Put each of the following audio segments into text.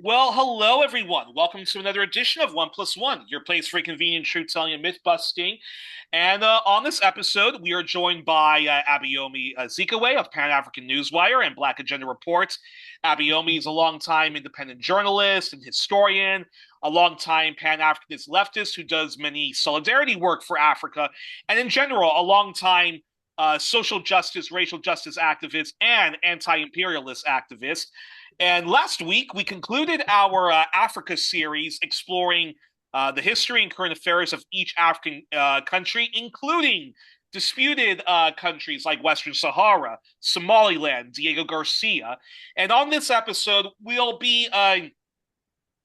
Well, hello everyone. Welcome to another edition of One Plus One, your place for convenient truth telling and myth busting. And on this episode, we are joined by Abayomi Azikiwe of Pan-African Newswire and Black Agenda Report. Abayomi is a longtime independent journalist and historian, a longtime Pan-Africanist leftist who does many solidarity work for Africa, and in general, a longtime social justice, racial justice activist, and anti-imperialist activist. And last week, we concluded our Africa series exploring the history and current affairs of each African country, including disputed countries like Western Sahara, Somaliland, Diego Garcia. And on this episode, we'll be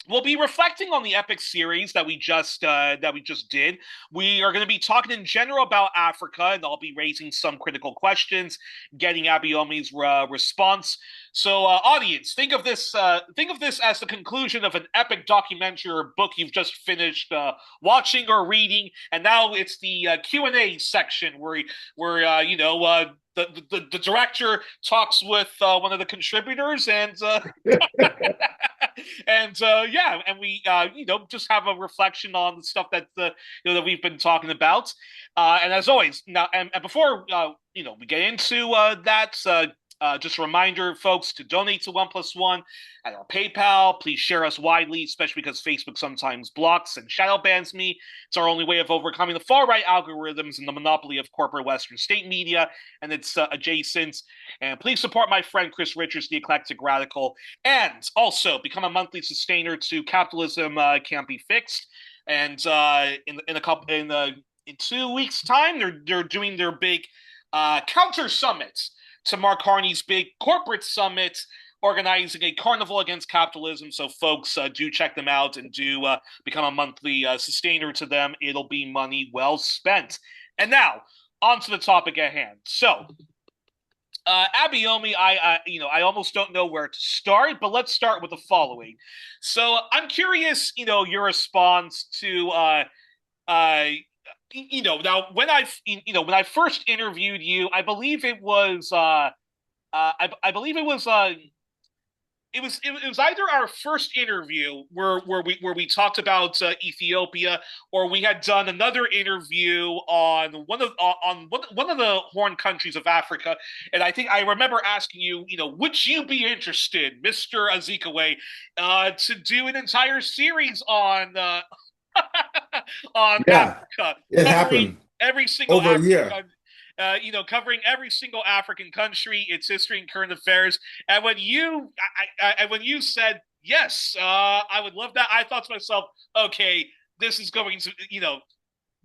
reflecting on the epic series that we just did. We are going to be talking in general about Africa, and I'll be raising some critical questions, getting Abayomi's response. So, audience, think of this as the conclusion of an epic documentary or book you've just finished watching or reading, and now it's the Q&A section where the director talks with one of the contributors and and we just have a reflection on the stuff that that we've been talking about. And as always, now and before we get into that. Just a reminder, folks, to donate to One Plus One at our PayPal. Please share us widely, especially because Facebook sometimes blocks and shadow bans me. It's our only way of overcoming the far-right algorithms and the monopoly of corporate Western state media and its adjacents. And please support my friend Chris Richards, the Eclectic Radical, and also become a monthly sustainer to Capitalism Can't Be Fixed. And in 2 weeks' time, they're doing their big counter summits to Mark Carney's big corporate summit, organizing a carnival against capitalism. So folks, do check them out and do become a monthly sustainer to them. It'll be money well spent. And now, on to the topic at hand. So, Abayomi, I almost don't know where to start, but let's start with the following. So I'm curious, your response to now when I first interviewed you, I believe it was I believe it was it was either our first interview where we talked about Ethiopia, or we had done another interview on one of the Horn countries of Africa, and I think I remember asking you, would you be interested, Mr. Azikiwe, to do an entire series on on Yeah, Africa, it covering happened every single over a African, year. covering every single African country, its history and current affairs. And when you said yes, I would love that, I thought to myself, okay, this is going to,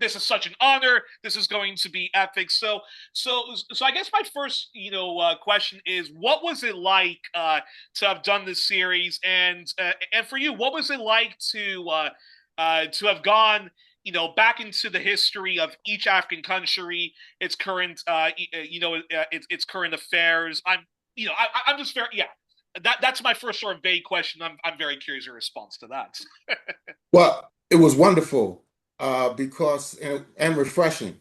this is such an honor. This is going to be epic. So I guess my first, question is, what was it like to have done this series, and for you, what was it like to have gone, back into the history of each African country, its current, its current affairs. I'm just very, yeah. That's my first sort of vague question. I'm very curious your response to that. Well, it was wonderful because and refreshing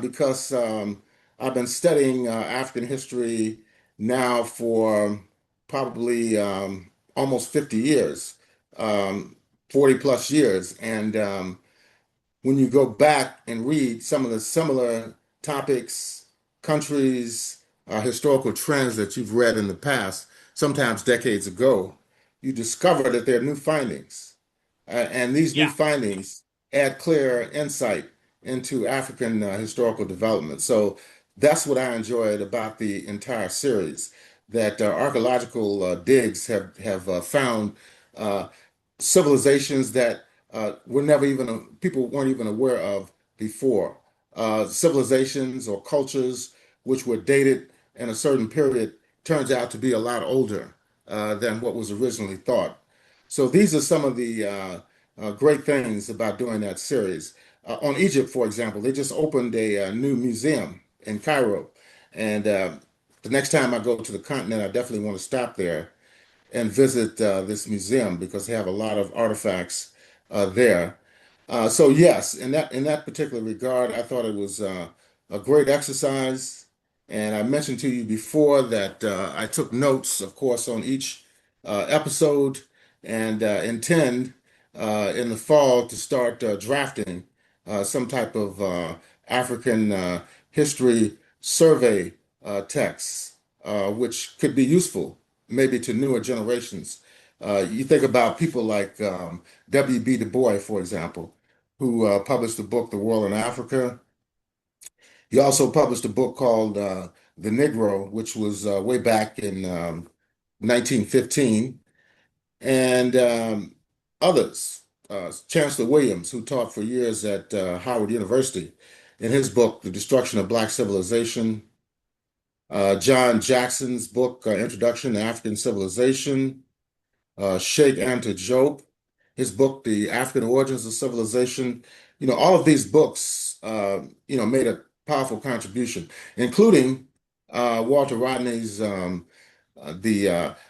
because I've been studying African history now for probably almost 50 years, 40 plus years. And when you go back and read some of the similar topics, countries, historical trends that you've read in the past, sometimes decades ago, you discover that there are new findings. And these new Yeah. findings add clear insight into African historical development. So that's what I enjoyed about the entire series, that archaeological digs have found uh, civilizations that were never even people weren't even aware of before. Civilizations or cultures which were dated in a certain period turns out to be a lot older than what was originally thought. So these are some of the great things about doing that series. On Egypt, for example, they just opened a new museum in Cairo, and the next time I go to the continent, I definitely want to stop there and visit this museum because they have a lot of artifacts there. So yes, in that particular regard, I thought it was a great exercise. And I mentioned to you before that I took notes, of course, on each episode, and intend in the fall to start drafting some type of African history survey texts, which could be useful maybe to newer generations. You think about people like W.B. Du Bois, for example, who published the book The World in Africa. He also published a book called The Negro, which was way back in 1915, and others. Chancellor Williams, who taught for years at Howard University, in his book, The Destruction of Black Civilization. John Jackson's book, Introduction to African Civilization. Sheikh Anta Diop, his book, The African Origins of Civilization. All of these books, made a powerful contribution, including Walter Rodney's the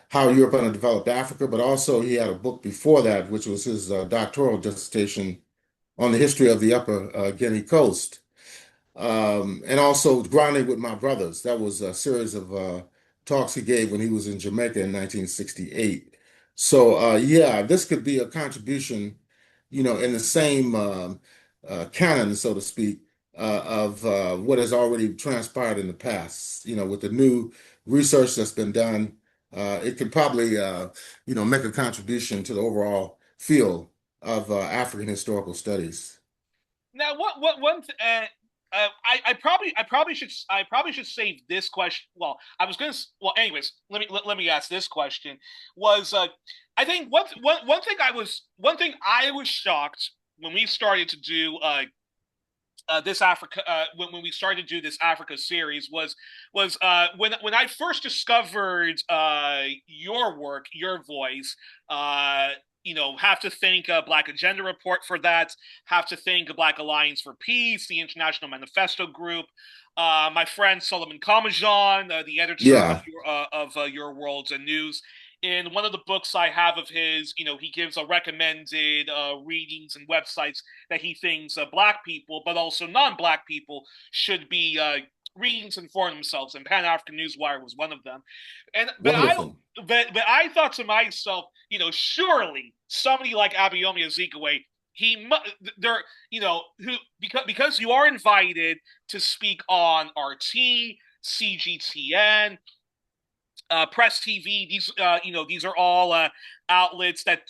How Europe Underdeveloped Africa, but also he had a book before that, which was his doctoral dissertation on the history of the Upper Guinea Coast. And also Grounding with My Brothers. That was a series of talks he gave when he was in Jamaica in 1968. So yeah, this could be a contribution, in the same canon, so to speak, of what has already transpired in the past. With the new research that's been done, it could probably, make a contribution to the overall field of African historical studies. Now, what one I probably should save this question. Well, I was gonna. Well, anyways, let me ask this question. Was I think one thing I was shocked when we started to do this Africa when we started to do this Africa series was when I first discovered your work, your voice. Have to thank Black Agenda Report for that. Have to thank Black Alliance for Peace, the International Manifesto Group, my friend Solomon Kamajan, the editor Yeah, of Your World and News. In one of the books I have of his, he gives a recommended readings and websites that he thinks Black people, but also non-Black people, should be reading to inform themselves. And Pan-African Newswire was one of them. And wonderful. but I thought to myself, surely somebody like Abayomi Azikiwe, he there, who because you are invited to speak on RT, CGTN, Press TV. These are all outlets that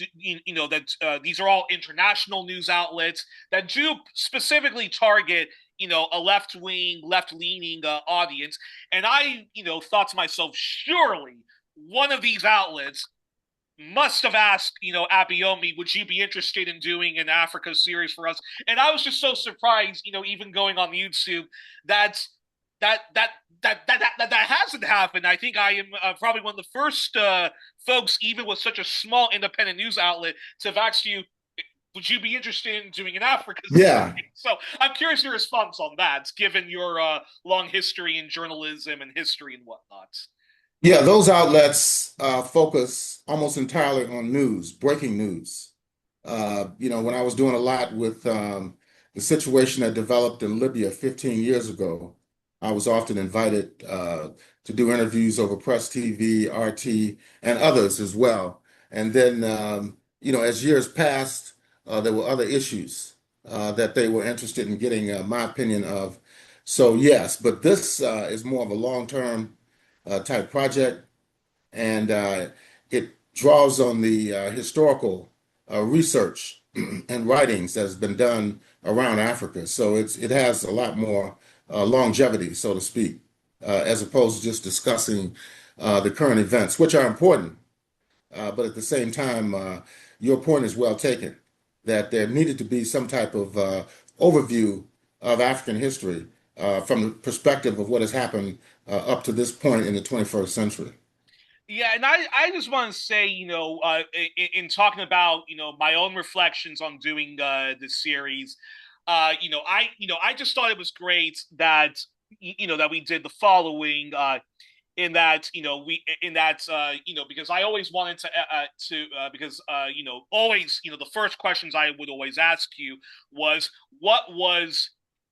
these are all international news outlets that do specifically target a left wing, left leaning audience. And I thought to myself, surely one of these outlets must have asked, Abayomi, would you be interested in doing an Africa series for us? And I was just so surprised, even going on YouTube, that that that hasn't happened. I think I am probably one of the first folks, even with such a small independent news outlet, to have asked you, would you be interested in doing an Africa series? Yeah, So I'm curious your response on that, given your long history in journalism and history and whatnot. yeah, those outlets focus almost entirely on news, breaking news. When I was doing a lot with the situation that developed in Libya 15 years ago, I was often invited to do interviews over Press TV, RT, and others as well. And then, as years passed, there were other issues that they were interested in getting my opinion of. So, yes, but this is more of a long-term type project, and it draws on the historical research and writings that has been done around Africa. So it has a lot more longevity, so to speak, as opposed to just discussing the current events, which are important. But at the same time, your point is well taken, that there needed to be some type of overview of African history from the perspective of what has happened up to this point in the 21st century. Yeah, and I just want to say, in talking about, my own reflections on doing this series, I just thought it was great that, that we did the following, in that, because I always wanted because, always, the first questions I would always ask you was, what was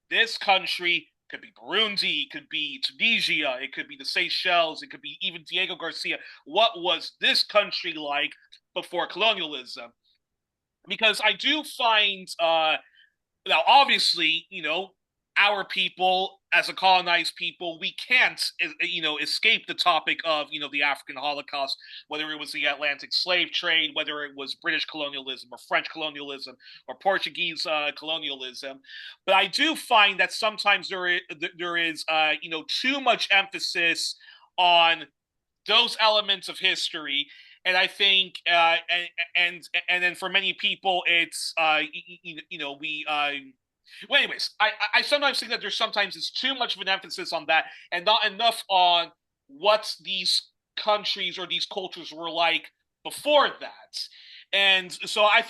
this country? Could be Burundi, it could be Tunisia, it could be the Seychelles, it could be even Diego Garcia. What was this country like before colonialism, because I do find now obviously, our people as a colonized people, we can't escape the topic of the African Holocaust, whether it was the Atlantic slave trade, whether it was British colonialism or French colonialism or Portuguese colonialism. But I do find that sometimes there is too much emphasis on those elements of history. And I think, and then for many people, it's we well, anyways, I sometimes think that there's too much of an emphasis on that and not enough on what these countries or these cultures were like before that. And so I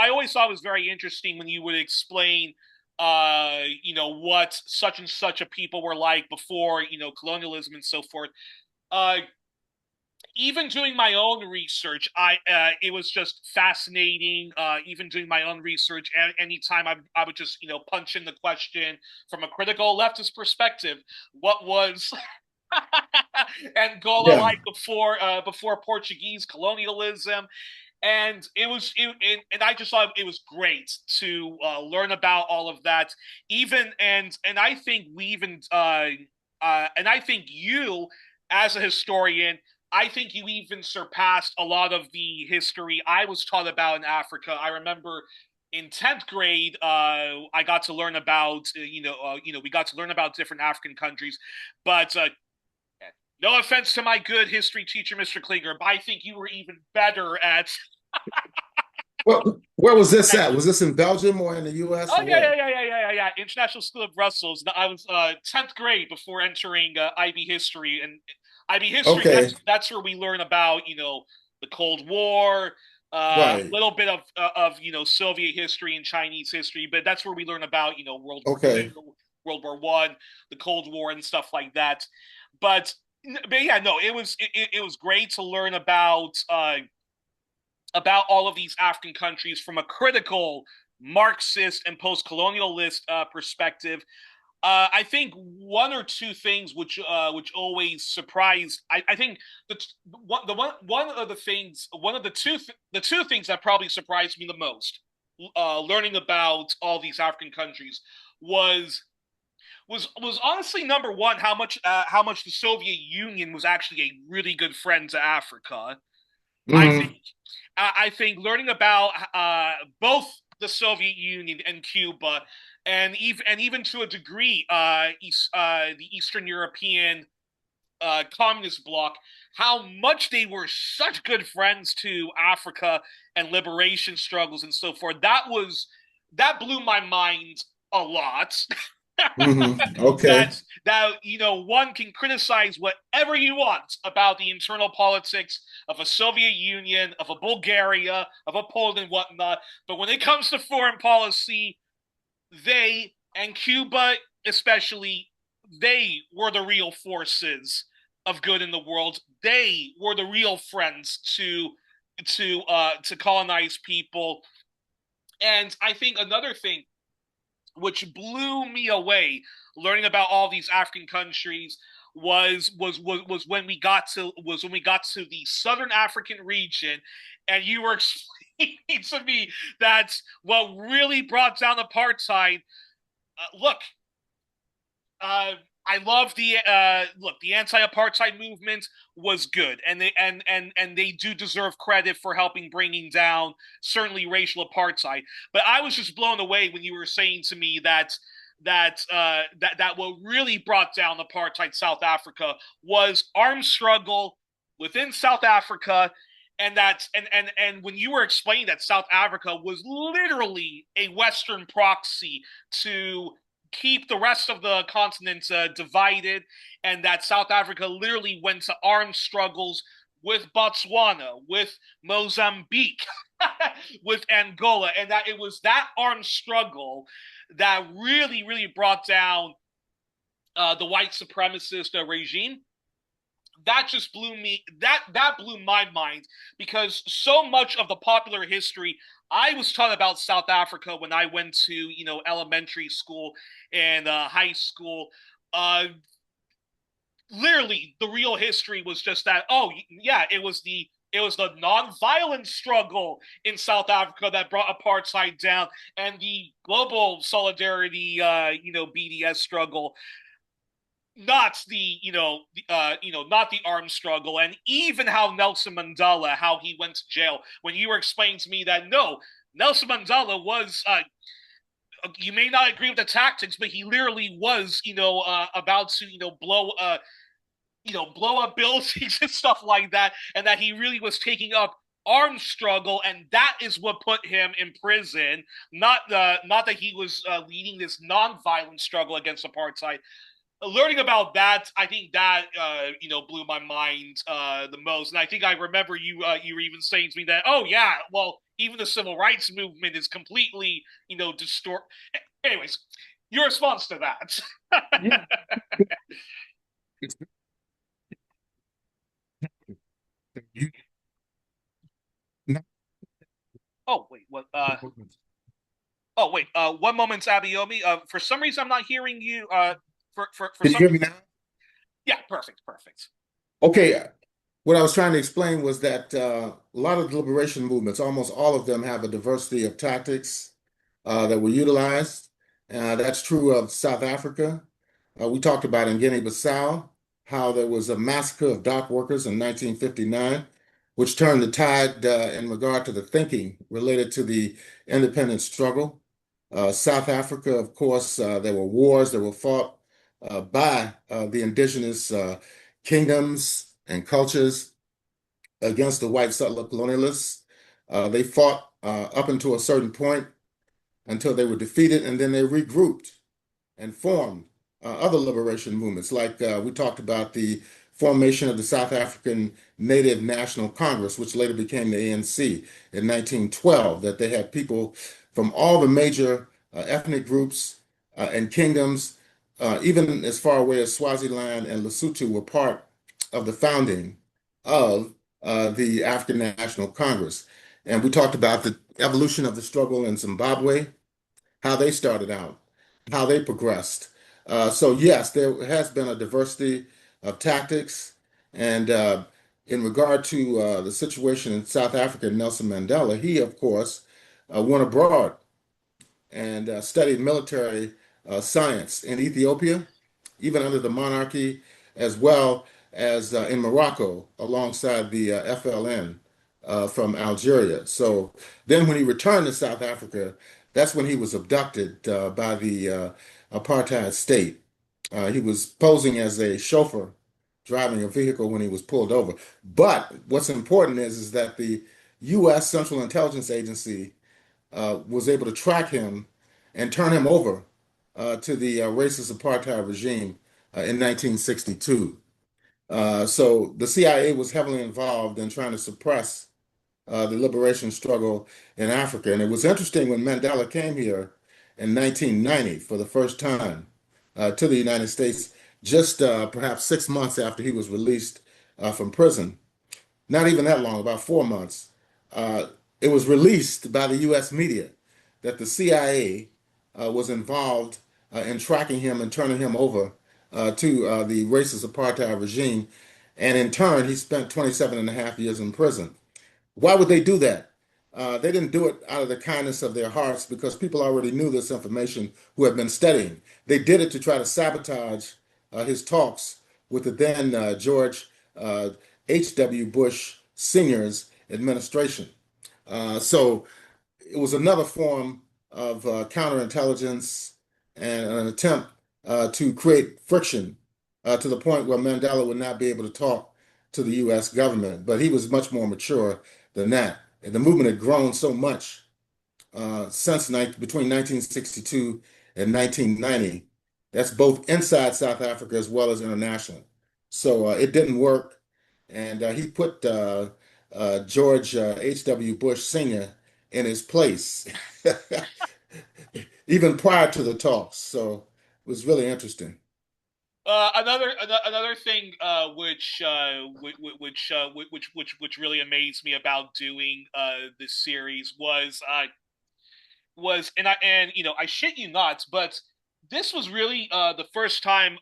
always thought it was very interesting when you would explain, what such and such a people were like before, colonialism and so forth. Uh, Even doing my own research, it was just fascinating. Even doing my own research, anytime I would just punch in the question from a critical leftist perspective, what was Angola Yeah. like before Portuguese colonialism? And and I just thought it was great to learn about all of that. Even and I think we even and I think you as a historian, I think you even surpassed a lot of the history I was taught about in Africa. I remember in 10th grade, I got to learn about, we got to learn about different African countries. But no offense to my good history teacher, Mr. Klinger, but I think you were even better at. Well, where was this at? Was this in Belgium or in the US Oh or yeah, yeah, where? yeah, yeah, yeah, yeah, yeah. International School of Brussels. I was 10th grade before entering IB history, and IB history. Okay, That's where we learn about the Cold War, a right. little bit of Soviet history and Chinese history, but that's where we learn about World War Okay. II, World War One, the Cold War, and stuff like that. But but yeah, no, it was great to learn about all of these African countries from a critical Marxist and post-colonialist perspective. I think one or two things which always surprised. I think one of the things one of the two things that probably surprised me the most, learning about all these African countries was was honestly number one how much the Soviet Union was actually a really good friend to Africa. I think Hmm. I think learning about both the Soviet Union and Cuba, and even to a degree, the Eastern European communist bloc, how much they were such good friends to Africa and liberation struggles and so forth. That blew my mind a lot. Hmm. Okay. That one can criticize whatever you want about the internal politics of a Soviet Union, of a Bulgaria, of a Poland and whatnot, but when it comes to foreign policy, they and Cuba especially, they were the real forces of good in the world. They were the real friends to colonize people. And I think another thing which blew me away learning about all these African countries was when we got to the Southern African region, and you were explaining to me that what really brought down apartheid. Look, uh, I love the look. The anti-apartheid movement was good, and they do deserve credit for helping bringing down certainly racial apartheid. But I was just blown away when you were saying to me that what really brought down apartheid South Africa was armed struggle within South Africa, and when you were explaining that South Africa was literally a Western proxy to keep the rest of the continent divided, and that South Africa literally went to armed struggles with Botswana, with Mozambique, with Angola, and that it was that armed struggle that really brought down the white supremacist regime. That just blew me that blew my mind, because so much of the popular history I was taught about South Africa when I went to elementary school and high school, literally the real history was just that, oh yeah, it was the It was the non-violent struggle in South Africa that brought apartheid down, and the global solidarity, BDS struggle, not the not the armed struggle. And even how Nelson Mandela, how he went to jail, when you were explaining to me that no, Nelson Mandela was you may not agree with the tactics, but he literally was about to blow up buildings and stuff like that, and that he really was taking up armed struggle, and that is what put him in prison. Not that he was leading this non-violent struggle against apartheid. Learning about that, I think that blew my mind the most. And I think I remember you were even saying to me that, oh yeah, well, even the civil rights movement is completely distort. Anyways, your response to that? Yeah. You, Oh wait, what? Oh wait, one moment, Abayomi. For some reason, I'm not hearing you. For can you some. hear me now? Yeah, perfect, perfect. Okay. What I was trying to explain was that a lot of the liberation movements, almost all of them, have a diversity of tactics that were utilized. That's true of South Africa. We talked about in Guinea-Bissau how there was a massacre of dock workers in 1959, which turned the tide in regard to the thinking related to the independence struggle. South Africa, of course, there were wars that were fought by the indigenous kingdoms and cultures against the white settler colonialists. They fought up until a certain point until they were defeated, and then they regrouped and formed other liberation movements. Like we talked about the formation of the South African Native National Congress, which later became the ANC in 1912, that they had people from all the major ethnic groups and kingdoms, even as far away as Swaziland and Lesotho, were part of the founding of the African National Congress. And we talked about the evolution of the struggle in Zimbabwe, how they started out, how they progressed. So yes, there has been a diversity of tactics. And in regard to the situation in South Africa, Nelson Mandela, he, of course, went abroad and studied military science in Ethiopia, even under the monarchy, as well as in Morocco, alongside the FLN from Algeria. So then, when he returned to South Africa, that's when he was abducted by the apartheid state. He was posing as a chauffeur driving a vehicle when he was pulled over. But what's important is that the U.S. Central Intelligence Agency was able to track him and turn him over to the racist apartheid regime in 1962. So the CIA was heavily involved in trying to suppress the liberation struggle in Africa. And it was interesting when Mandela came here in 1990 for the first time to the United States, just perhaps 6 months after he was released from prison. Not even that long, about 4 months. Uh, it was released by the U.S. media that the CIA was involved in tracking him and turning him over to the racist apartheid regime. And in turn, he spent 27 and a half years in prison. Why would they do that? They didn't do it out of the kindness of their hearts because people already knew this information who had been studying. They did it to try to sabotage his talks with the then George H.W. Bush Sr.'s administration. So it was another form of counterintelligence and an attempt to create friction to the point where Mandela would not be able to talk to the U.S. government. But he was much more mature than that. And the movement had grown so much since between 1962 and 1990. That's both inside South Africa as well as international. So it didn't work. And he put George H.W. Bush Sr. in his place, even prior to the talks. So it was really interesting. Another thing which really amazed me about doing this series was and I shit you not, but this was really the first time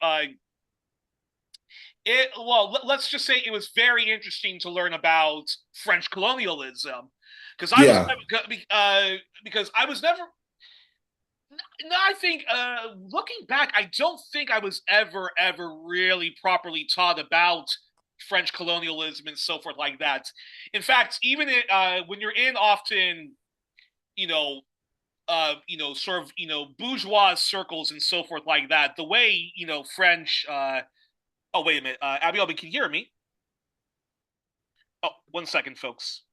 let's just say it was very interesting to learn about French colonialism because Yeah. because I was never. No, I think looking back, I don't think I was ever really properly taught about French colonialism and so forth like that. In fact, even when you're in often, you know, sort of, bourgeois circles and so forth like that, the way, French. Oh, wait a minute, Abayomi, can you hear me? Oh, 1 second, folks.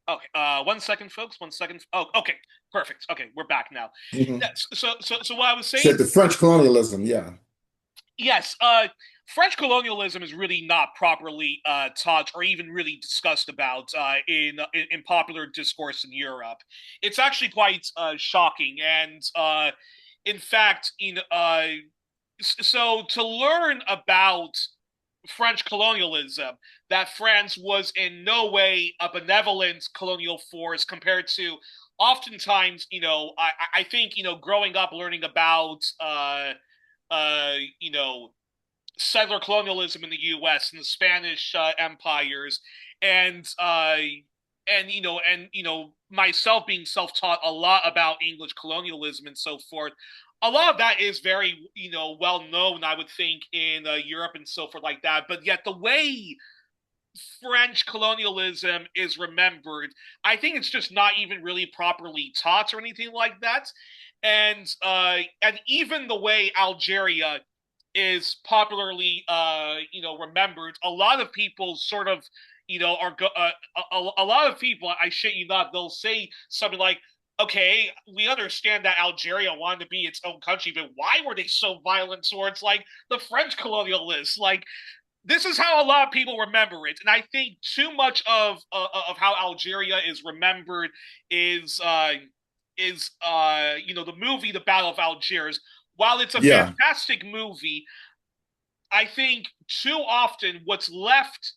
Okay, 1 second, folks. 1 second. Oh, okay, perfect. Okay, we're back now. Hmm. So what I was saying, Said the French colonialism. Yeah. yes, French colonialism is really not properly taught or even really discussed about in popular discourse in Europe. It's actually quite shocking, and in fact, so to learn about French colonialism, that France was in no way a benevolent colonial force compared to oftentimes, I think, growing up learning about, uh, you know, settler colonialism in the U.S. and the Spanish empires, and myself being self-taught a lot about English colonialism and so forth. A lot of that is very well known, I would think, in Europe and so forth like that. But yet the way French colonialism is remembered, I think it's just not even really properly taught or anything like that. And even the way Algeria is popularly remembered, a lot of people sort of are a lot of people, I shit you not, they'll say something like, okay, we understand that Algeria wanted to be its own country, but why were they so violent towards like the French colonialists? Like, this is how a lot of people remember it, and I think too much of how Algeria is remembered is the movie The Battle of Algiers. While it's a Yeah. fantastic movie, I think too often what's left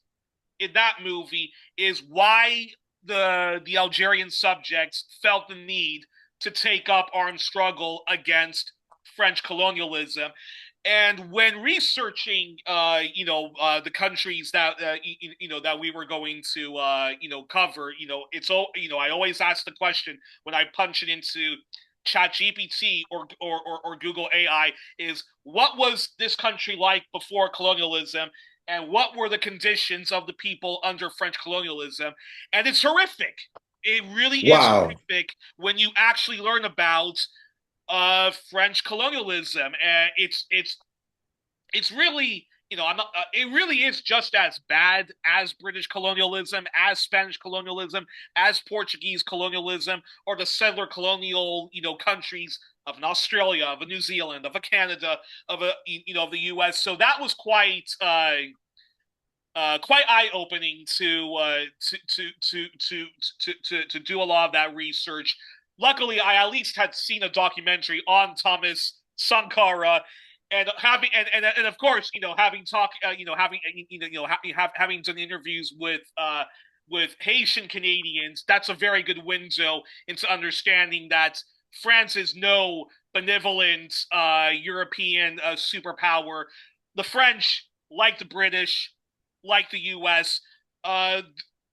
in that movie is why the Algerian subjects felt the need to take up armed struggle against French colonialism. And when researching, the countries that that we were going to cover, I always ask the question when I punch it into ChatGPT or Google AI is what was this country like before colonialism, and what were the conditions of the people under French colonialism? And it's horrific. It really is Wow. horrific when you actually learn about French colonialism. And it's really, I'm not, it really is just as bad as British colonialism, as Spanish colonialism, as Portuguese colonialism, or the settler colonial, countries of an Australia, of a New Zealand, of a Canada, of of the U.S. So that was quite eye opening to do a lot of that research. Luckily, I at least had seen a documentary on Thomas Sankara, and having and of course, having talked, having done interviews with Haitian Canadians. That's a very good window into understanding that France is no benevolent European superpower. The French, like the British, like the U.S., uh,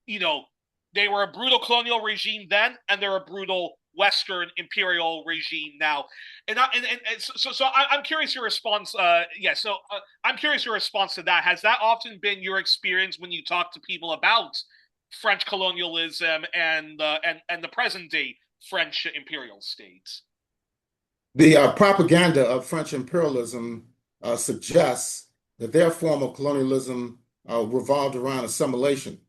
you know, they were a brutal colonial regime then, and they're a brutal Western imperial regime now. I'm curious your response. I'm curious your response to that. Has that often been your experience when you talk to people about French colonialism and the present day French imperial states? The propaganda of French imperialism suggests that their form of colonialism revolved around assimilation.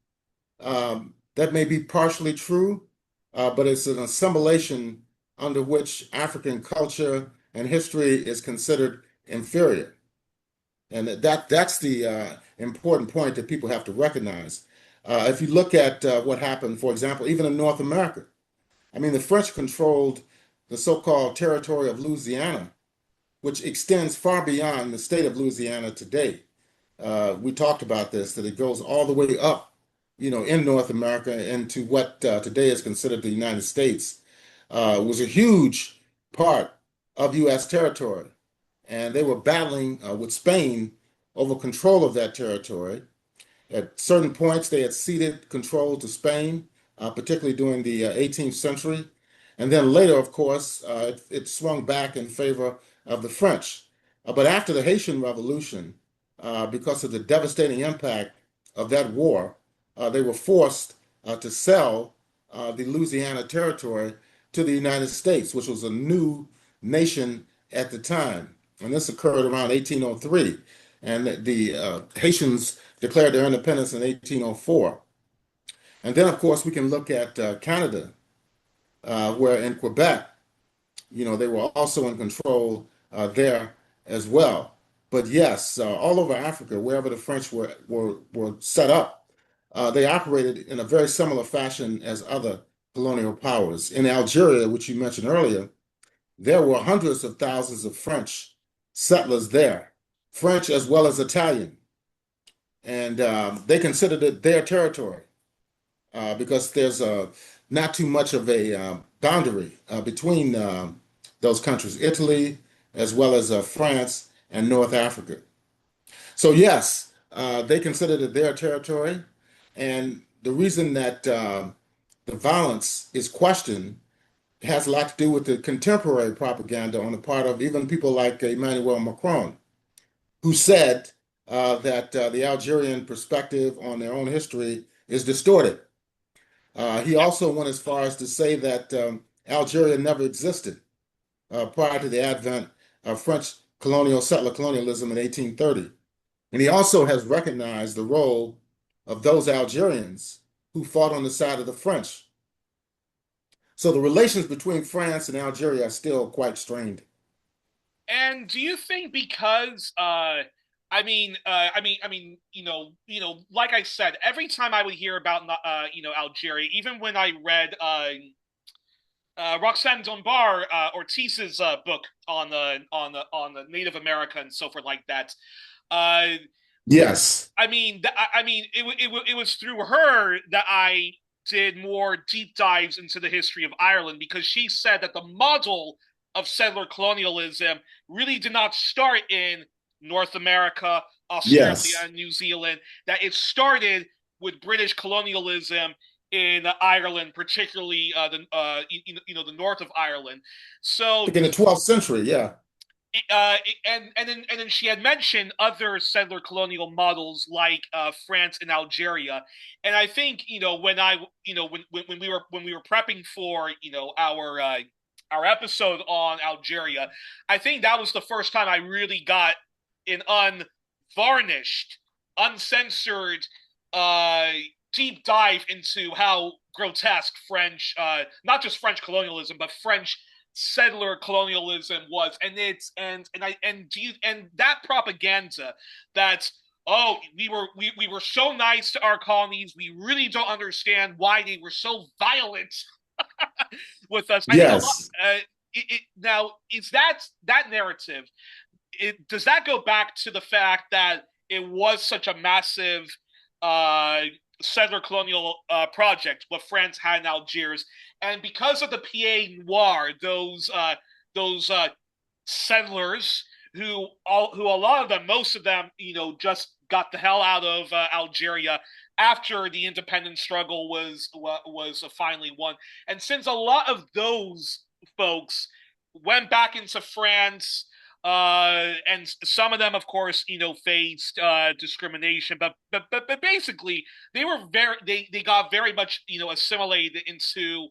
That may be partially true, but it's an assimilation under which African culture and history is considered inferior. And that's the important point that people have to recognize. If you look at what happened, for example, even in North America, I mean, the French controlled the so-called territory of Louisiana, which extends far beyond the state of Louisiana today. We talked about this, that it goes all the way up, in North America into what today is considered the United States. Was a huge part of U.S. territory. and they were battling with Spain over control of that territory. At certain points, they had ceded control to Spain, particularly during the 18th century. And then later, of course, it swung back in favor of the French. But after the Haitian Revolution, because of the devastating impact of that war, they were forced to sell the Louisiana Territory to the United States, which was a new nation at the time. And this occurred around 1803. And the Haitians declared their independence in 1804. And then, of course, we can look at Canada, where in Quebec, they were also in control there as well. But yes, all over Africa, wherever the French were set up, they operated in a very similar fashion as other colonial powers. In Algeria, which you mentioned earlier, there were hundreds of thousands of French settlers there, French as well as Italian, and they considered it their territory because there's not too much of a boundary between those countries, Italy as well as France and North Africa. So yes, they considered it their territory, and the reason that the violence is questioned has a lot to do with the contemporary propaganda on the part of even people like Emmanuel Macron, who said that the Algerian perspective on their own history is distorted. He also went as far as to say that Algeria never existed prior to the advent of French colonial settler colonialism in 1830. And he also has recognized the role of those Algerians who fought on the side of the French. So the relations between France and Algeria are still quite strained. And do you think because like I said, every time I would hear about Algeria, even when I read Roxanne Dunbar Ortiz's book on the Native America and so forth like that. Uh, Yes. it was through her that I did more deep dives into the history of Ireland because she said that the model of settler colonialism really did not start in North America, Australia, Yes. and New Zealand. That it started with British colonialism in Ireland, particularly the north of Ireland. So Like in the 12th century, yeah. and then she had mentioned other settler colonial models like France and Algeria, and I think when I when we were prepping for our episode on Algeria, I think that was the first time I really got an unvarnished, uncensored, uh, deep dive into how grotesque French, not just French colonialism, but French settler colonialism was, and it's and I and do you and that propaganda that we were so nice to our colonies, we really don't understand why they were so violent with us. I think a lot. Yes. Now is that narrative? Does that go back to the fact that it was such a massive uh, settler colonial project, what France had in Algiers, and because of the Pied Noir, those settlers who a lot of them, most of them, just got the hell out of Algeria after the independence struggle was finally won, and since a lot of those folks went back into France, and some of them, of course, faced discrimination, but basically they got very much assimilated into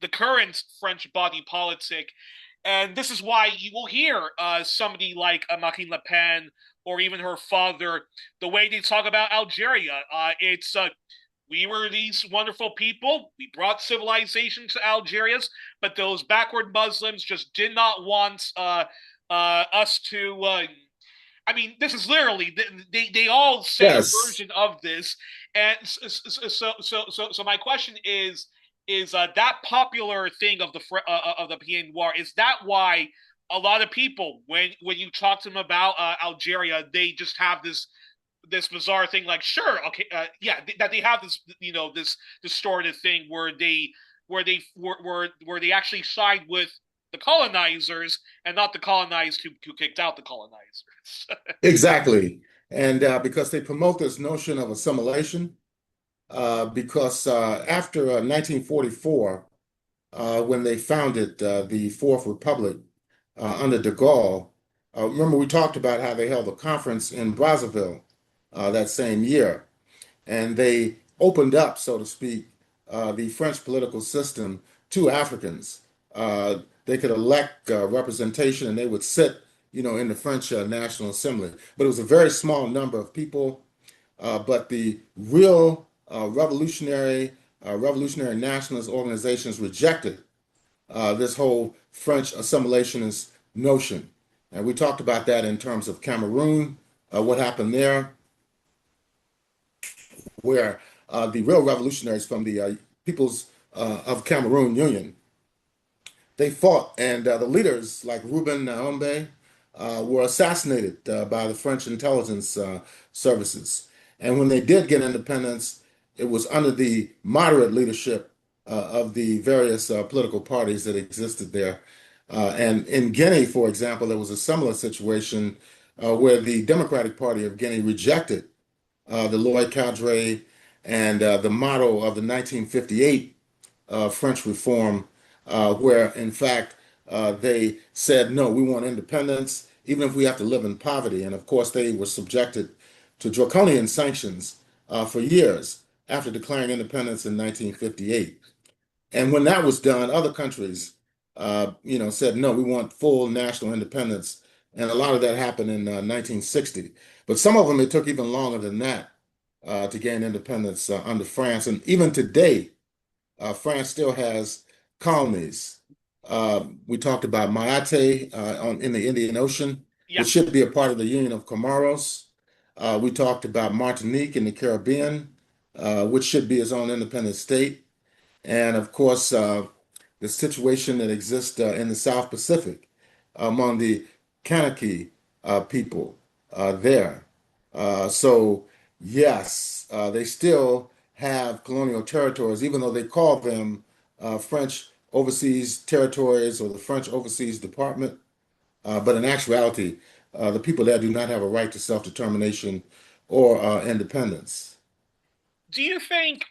the current French body politic, and this is why you will hear somebody like Marine Le Pen or even her father, the way they talk about Algeria. It's we were these wonderful people. We brought civilization to Algeria, but those backward Muslims just did not want us to. This is literally they all say a Yes. version of this, and so my question is that popular thing of the Pied Noir, is that why a lot of people when you talk to them about Algeria, they just have this bizarre thing like, sure, okay, yeah, that they have this this distorted thing where they actually side with the colonizers and not the colonized who kicked out the colonizers. Exactly. And because they promote this notion of assimilation, because after 1944, when they founded the Fourth Republic under de Gaulle, remember we talked about how they held a conference in Brazzaville that same year, and they opened up, so to speak, the French political system to Africans. They could elect representation, and they would sit, in the French National Assembly. But it was a very small number of people. But the real revolutionary nationalist organizations rejected this whole French assimilationist notion. And we talked about that in terms of Cameroon, what happened there, where the real revolutionaries from the Peoples of Cameroon Union, they fought, and the leaders like Robben Island were assassinated by the French intelligence services. And when they did get independence, it was under the moderate leadership of the various political parties that existed there. And in Guinea, for example, there was a similar situation where the Democratic Party of Guinea rejected the Lloyd cadre and the motto of the 1958 French Reform, where in fact they said, no, we want independence, even if we have to live in poverty. And of course, they were subjected to draconian sanctions for years after declaring independence in 1958. And when that was done, other countries, said, no, we want full national independence. And a lot of that happened in 1960. But some of them, it took even longer than that to gain independence under France. And even today, France still has colonies. We talked about Mayotte in the Indian Ocean, Yeah. which should be a part of the Union of Comoros. We talked about Martinique in the Caribbean, which should be its own independent state. And of course, the situation that exists in the South Pacific among the Kanaki people there. So, yes, they still have colonial territories, even though they call them French overseas territories or the French overseas department. But in actuality, the people there do not have a right to self-determination or independence. Do you think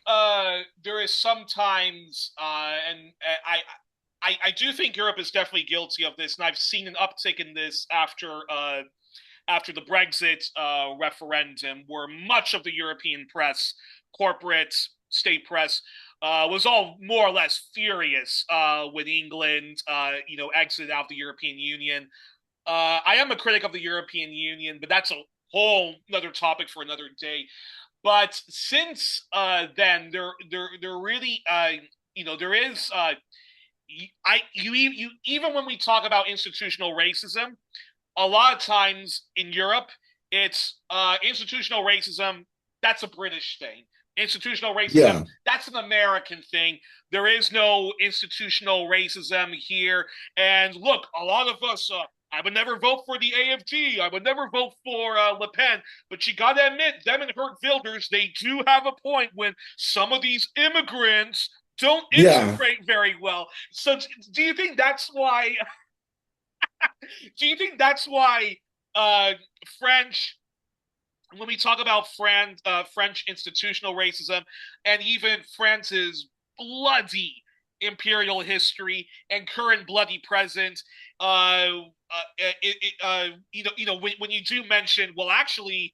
there is sometimes, and I do think Europe is definitely guilty of this, and I've seen an uptick in this after the Brexit referendum, where much of the European press, corporate, state press, was all more or less furious with England, exited out of the European Union. I am a critic of the European Union, but that's a whole another topic for another day. But since then, there really, there is, you even when we talk about institutional racism, a lot of times in Europe, it's institutional racism. That's a British thing. Institutional racism, Yeah, that's an American thing. There is no institutional racism here. And look, a lot of us, I would never vote for the AFD. I would never vote for Le Pen. But you got to admit, them and Hurt Wilders, they do have a point when some of these immigrants don't yeah, integrate very well. So do you think that's why do you think that's why French, when we talk about French institutional racism and even France's bloody imperial history and current bloody present, when you do mention, well, actually,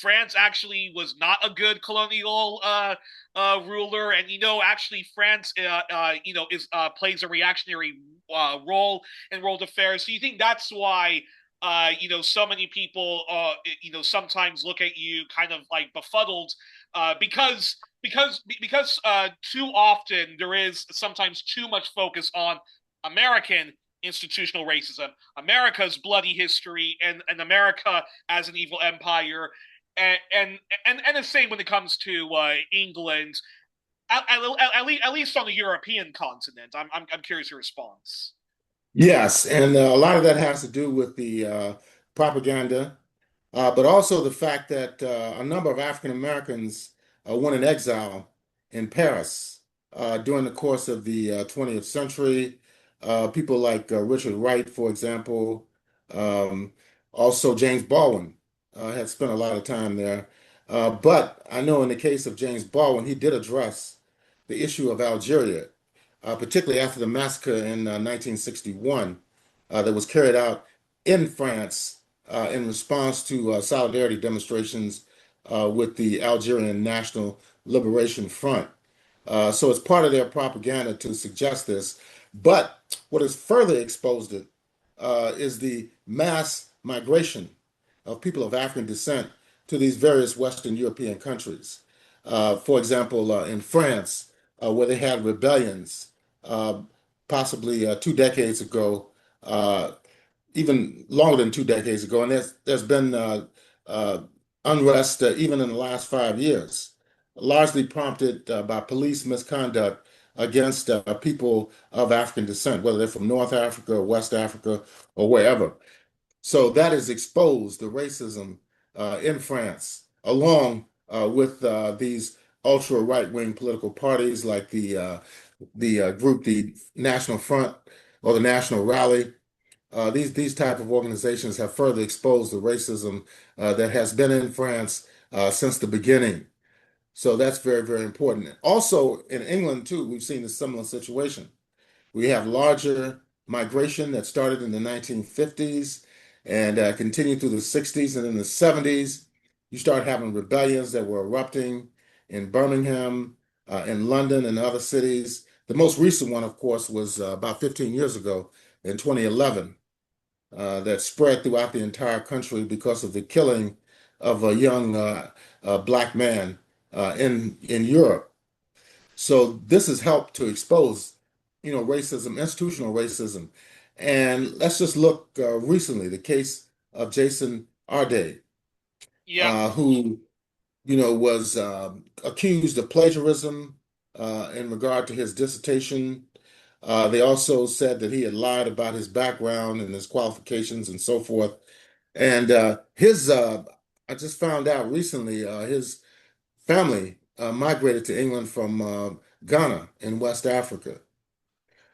France actually was not a good colonial ruler, and actually France, is plays a reactionary role in world affairs. So you think that's why so many people, sometimes look at you kind of like befuddled, because too often there is sometimes too much focus on American institutional racism, America's bloody history, and America as an evil empire, and and the same when it comes to England, at least on the European continent. I'm curious your response. yes. And a lot of that has to do with the propaganda, but also the fact that a number of African Americans went in exile in Paris during the course of the 20th century. People like Richard Wright, for example. Um, Also, James Baldwin had spent a lot of time there. But I know in the case of James Baldwin, he did address the issue of Algeria, particularly after the massacre in 1961 that was carried out in France in response to solidarity demonstrations with the Algerian National Liberation Front. So it's part of their propaganda to suggest this. But what has further exposed it is the mass migration of people of African descent to these various Western European countries. For example, in France, where they had rebellions, uh, possibly 2 decades ago, uh, even longer than 2 decades ago, and there's been uh, unrest even in the last 5 years, largely prompted by police misconduct against people of African descent, whether they're from North Africa or West Africa or wherever. So that has exposed the racism in France, along with these ultra right-wing political parties like the group, the National Front or the National Rally. These type of organizations have further exposed the racism that has been in France since the beginning. So that's very, very important. Also, in England too, we've seen a similar situation. We have larger migration that started in the 1950s and continued through the 60s, and in the 70s, you start having rebellions that were erupting in Birmingham, in London, and other cities. The most recent one, of course, was about 15 years ago in 2011 that spread throughout the entire country because of the killing of a young black man in Europe. So this has helped to expose, racism, institutional racism. And let's just look recently, the case of Jason Arde, Yeah. who, was accused of plagiarism in regard to his dissertation. They also said that he had lied about his background and his qualifications and so forth. And I just found out recently, his family migrated to England from Ghana in West Africa. Oh,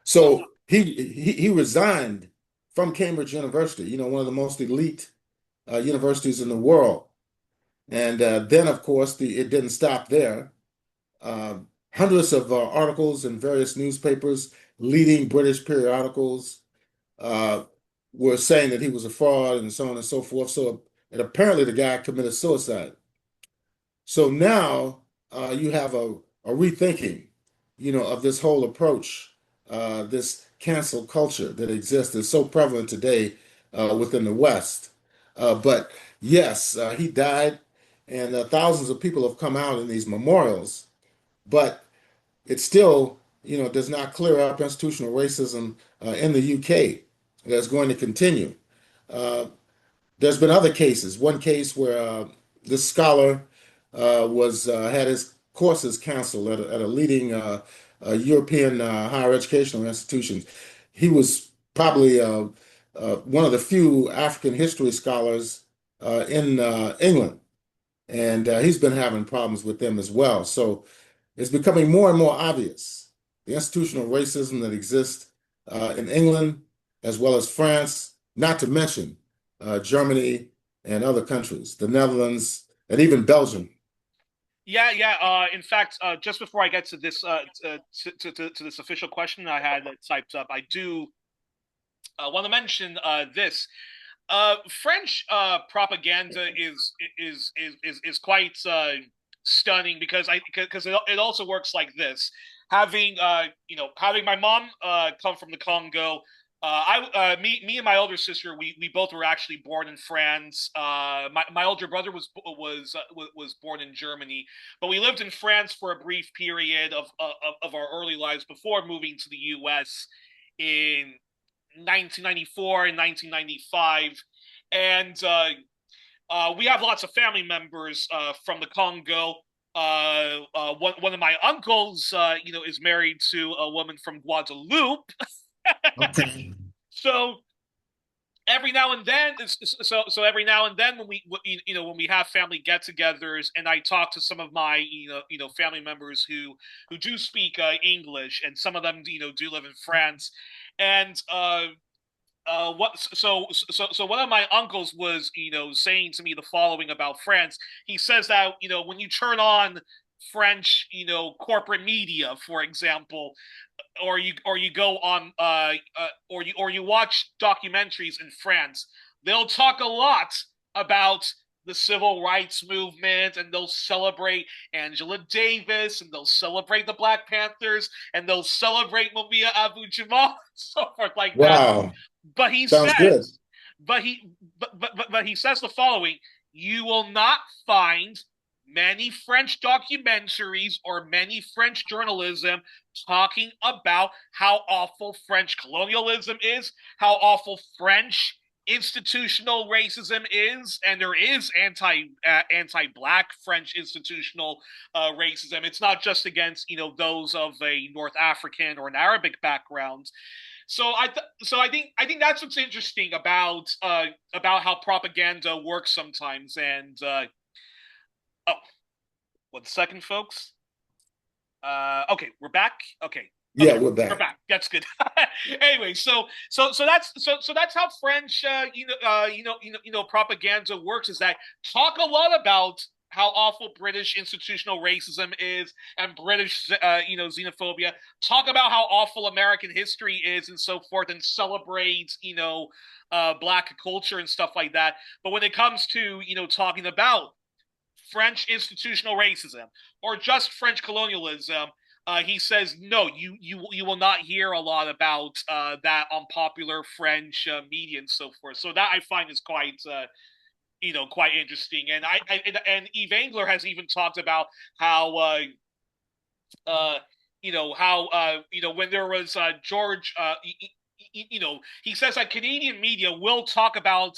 So he resigned from Cambridge University, one of the most elite universities in the world. And then, of course, it didn't stop there. Uh, Hundreds of articles in various newspapers, leading British periodicals, uh, were saying that he was a fraud and so on and so forth. So, and apparently the guy committed suicide. So now you have a rethinking, of this whole approach, this cancel culture that exists is so prevalent today within the West. But yes, he died, and thousands of people have come out in these memorials, but it still, does not clear up institutional racism in the UK. That's going to continue. Uh, there's been other cases. One case where this scholar was had his courses canceled at a leading European higher educational institution. He was probably one of the few African history scholars in England, and he's been having problems with them as well. So it's becoming more and more obvious the institutional racism that exists in England as well as France, not to mention Germany and other countries, the Netherlands, and even Belgium. yeah, yeah. In fact, just before I get to this, to this official question I had typed up, I do want to mention this. French propaganda is quite stunning because it also works like this. Having my mom come from the Congo. Me and my older sister, we both were actually born in France. My older brother was born in Germany, but we lived in France for a brief period of our early lives before moving to the U.S. in 1994 and 1995. And we have lots of family members from the Congo. One of my uncles, is married to a woman from Guadeloupe. Okay. So every now and then, so every now and then when when we have family get-togethers, and I talk to some of my family members who do speak English, and some of them do live in France, and what so one of my uncles was saying to me the following about France. He says that when you turn on French corporate media, for example, or you go on or you watch documentaries in France, they'll talk a lot about the civil rights movement, and they'll celebrate Angela Davis, and they'll celebrate the Black Panthers, and they'll celebrate Mumia Abu Jamal, so forth like that. Wow, But he sounds good. says, but he says the following: you will not find many French documentaries or many French journalism talking about how awful French colonialism is, how awful French institutional racism is, and there is anti-black French institutional racism. It's not just against those of a North African or an Arabic background. So I think that's what's interesting about how propaganda works sometimes. And oh, 1 second, folks. Okay, we're back. Okay, Yeah, okay, we're we're back. back. That's good. Anyway, so that's how French, propaganda works. Is that talk a lot about how awful British institutional racism is and British, xenophobia. Talk about how awful American history is and so forth, and celebrate, black culture and stuff like that. But when it comes to, talking about French institutional racism or just French colonialism, he says no. You will not hear a lot about that on popular French media and so forth. So that I find is quite interesting. And and Yves Engler has even talked about how when there was George he says that Canadian media will talk about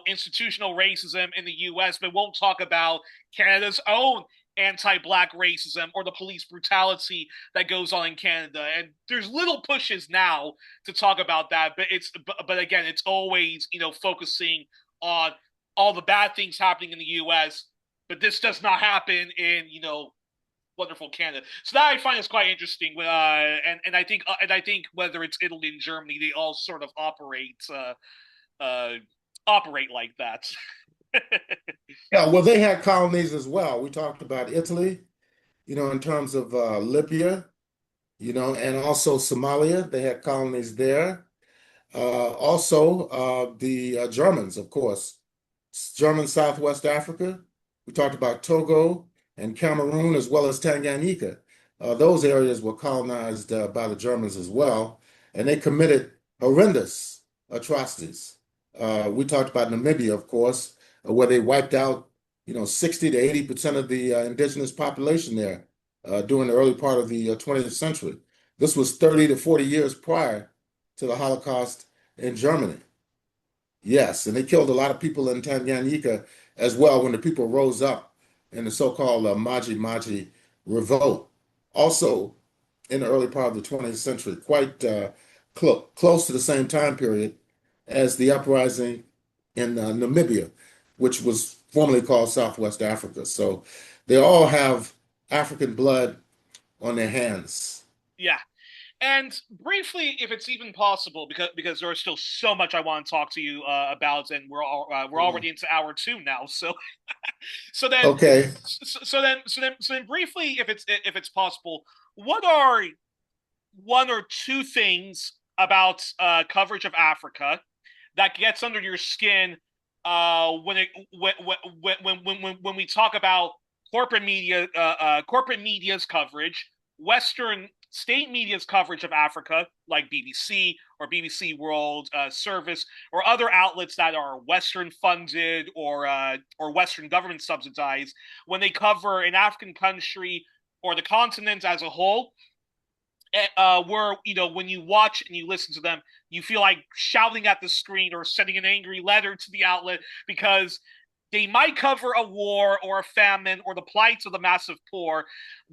institutional racism in the U.S., but won't talk about Canada's own anti-black racism or the police brutality that goes on in Canada. And there's little pushes now to talk about that, but again, it's always focusing on all the bad things happening in the U.S., but this does not happen in wonderful Canada. So that I find is quite interesting. And I think whether it's Italy and Germany, they all sort of uh, operate like that. Yeah, well, they had colonies as well. We talked about Italy, in terms of Libya, and also Somalia. They had colonies there. Also, the Germans, of course, German Southwest Africa. We talked about Togo and Cameroon, as well as Tanganyika. Those areas were colonized by the Germans as well, and they committed horrendous atrocities. We talked about Namibia, of course, where they wiped out, 60 to 80% of the indigenous population there during the early part of the 20th century. This was 30 to 40 years prior to the Holocaust in Germany. Yes, and they killed a lot of people in Tanganyika as well when the people rose up in the so-called Maji Maji revolt. Also, in the early part of the 20th century, quite close to the same time period as the uprising in Namibia, which was formerly called Southwest Africa. So they all have African blood on their hands. Yeah. And briefly, if it's even possible, because there is still so much I want to talk to you about, and we're already into hour 2 now. So so then Okay. so then briefly, if it's possible, what are one or two things about coverage of Africa that gets under your skin when we talk about corporate media's coverage, Western state media's coverage of Africa, like BBC or BBC World Service, or other outlets that are Western funded or Western government subsidized, when they cover an African country or the continent as a whole, where when you watch and you listen to them, you feel like shouting at the screen or sending an angry letter to the outlet because they might cover a war or a famine or the plights of the massive poor,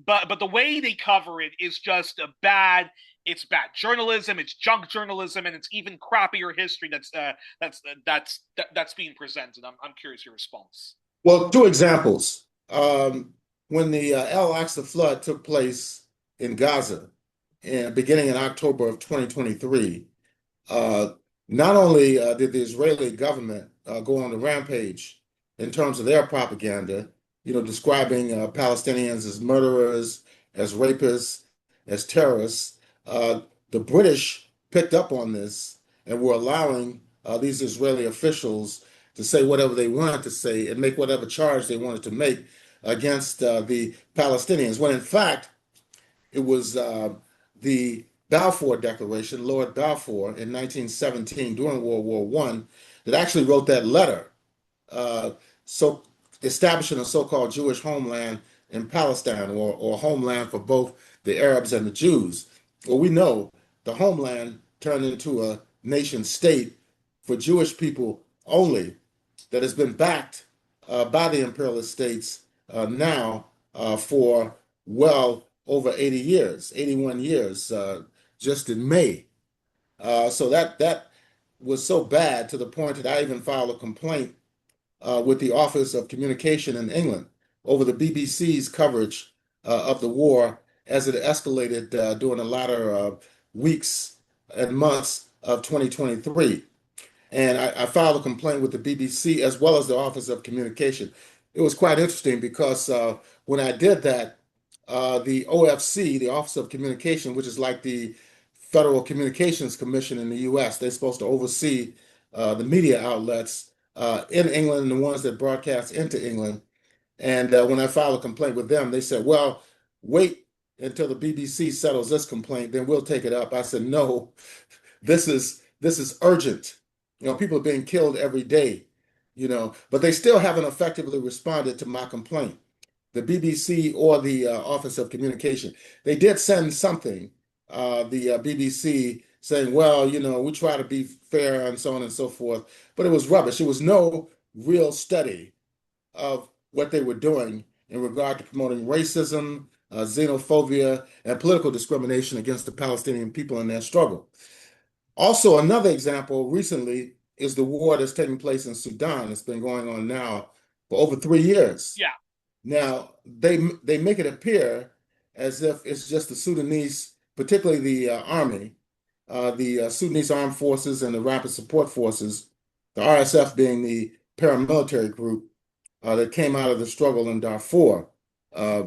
but the way they cover it is just a bad. It's bad journalism. It's junk journalism, and it's even crappier history that's being presented. I'm curious your response. Well, two examples. When the Al-Aqsa flood took place in Gaza, beginning in October of 2023, uh, not only did the Israeli government go on the rampage in terms of their propaganda, describing Palestinians as murderers, as rapists, as terrorists, uh, the British picked up on this and were allowing these Israeli officials to say whatever they wanted to say and make whatever charge they wanted to make against the Palestinians, when in fact it was the Balfour Declaration, Lord Balfour, in 1917 during World War One, that actually wrote that letter, uh, so establishing a so-called Jewish homeland in Palestine, or homeland for both the Arabs and the Jews. Well, we know the homeland turned into a nation state for Jewish people only, that has been backed by the imperialist states now for well over 80 years, 81 years, just in May. So that was so bad to the point that I even filed a complaint with the Office of Communication in England over the BBC's coverage of the war as it escalated during the latter weeks and months of 2023. And I filed a complaint with the BBC as well as the Office of Communication. It was quite interesting because when I did that, the OFC, the Office of Communication, which is like the Federal Communications Commission in the US, they're supposed to oversee the media outlets in England, the ones that broadcast into England. And when I filed a complaint with them, they said, well, wait until the BBC settles this complaint, then we'll take it up. I said, no, this is urgent. People are being killed every day, but they still haven't effectively responded to my complaint. The BBC or the Office of Communication, they did send something, the BBC saying, well, we try to be fair and so on and so forth, but it was rubbish. It was no real study of what they were doing in regard to promoting racism, xenophobia, and political discrimination against the Palestinian people in their struggle. Also, another example recently is the war that's taking place in Sudan. It's been going on now for over 3 years. Yeah. Now, they make it appear as if it's just the Sudanese, particularly the army, the Sudanese Armed Forces and the Rapid Support Forces, the RSF being the paramilitary group that came out of the struggle in Darfur, uh,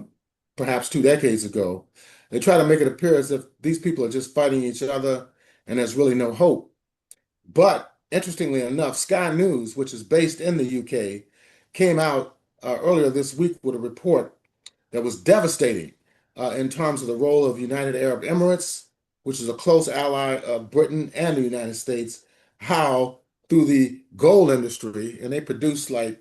perhaps 2 decades ago. They try to make it appear as if these people are just fighting each other and there's really no hope. But interestingly enough, Sky News, which is based in the UK, came out earlier this week with a report that was devastating in terms of the role of United Arab Emirates, which is a close ally of Britain and the United States, how through the gold industry, and they produce like,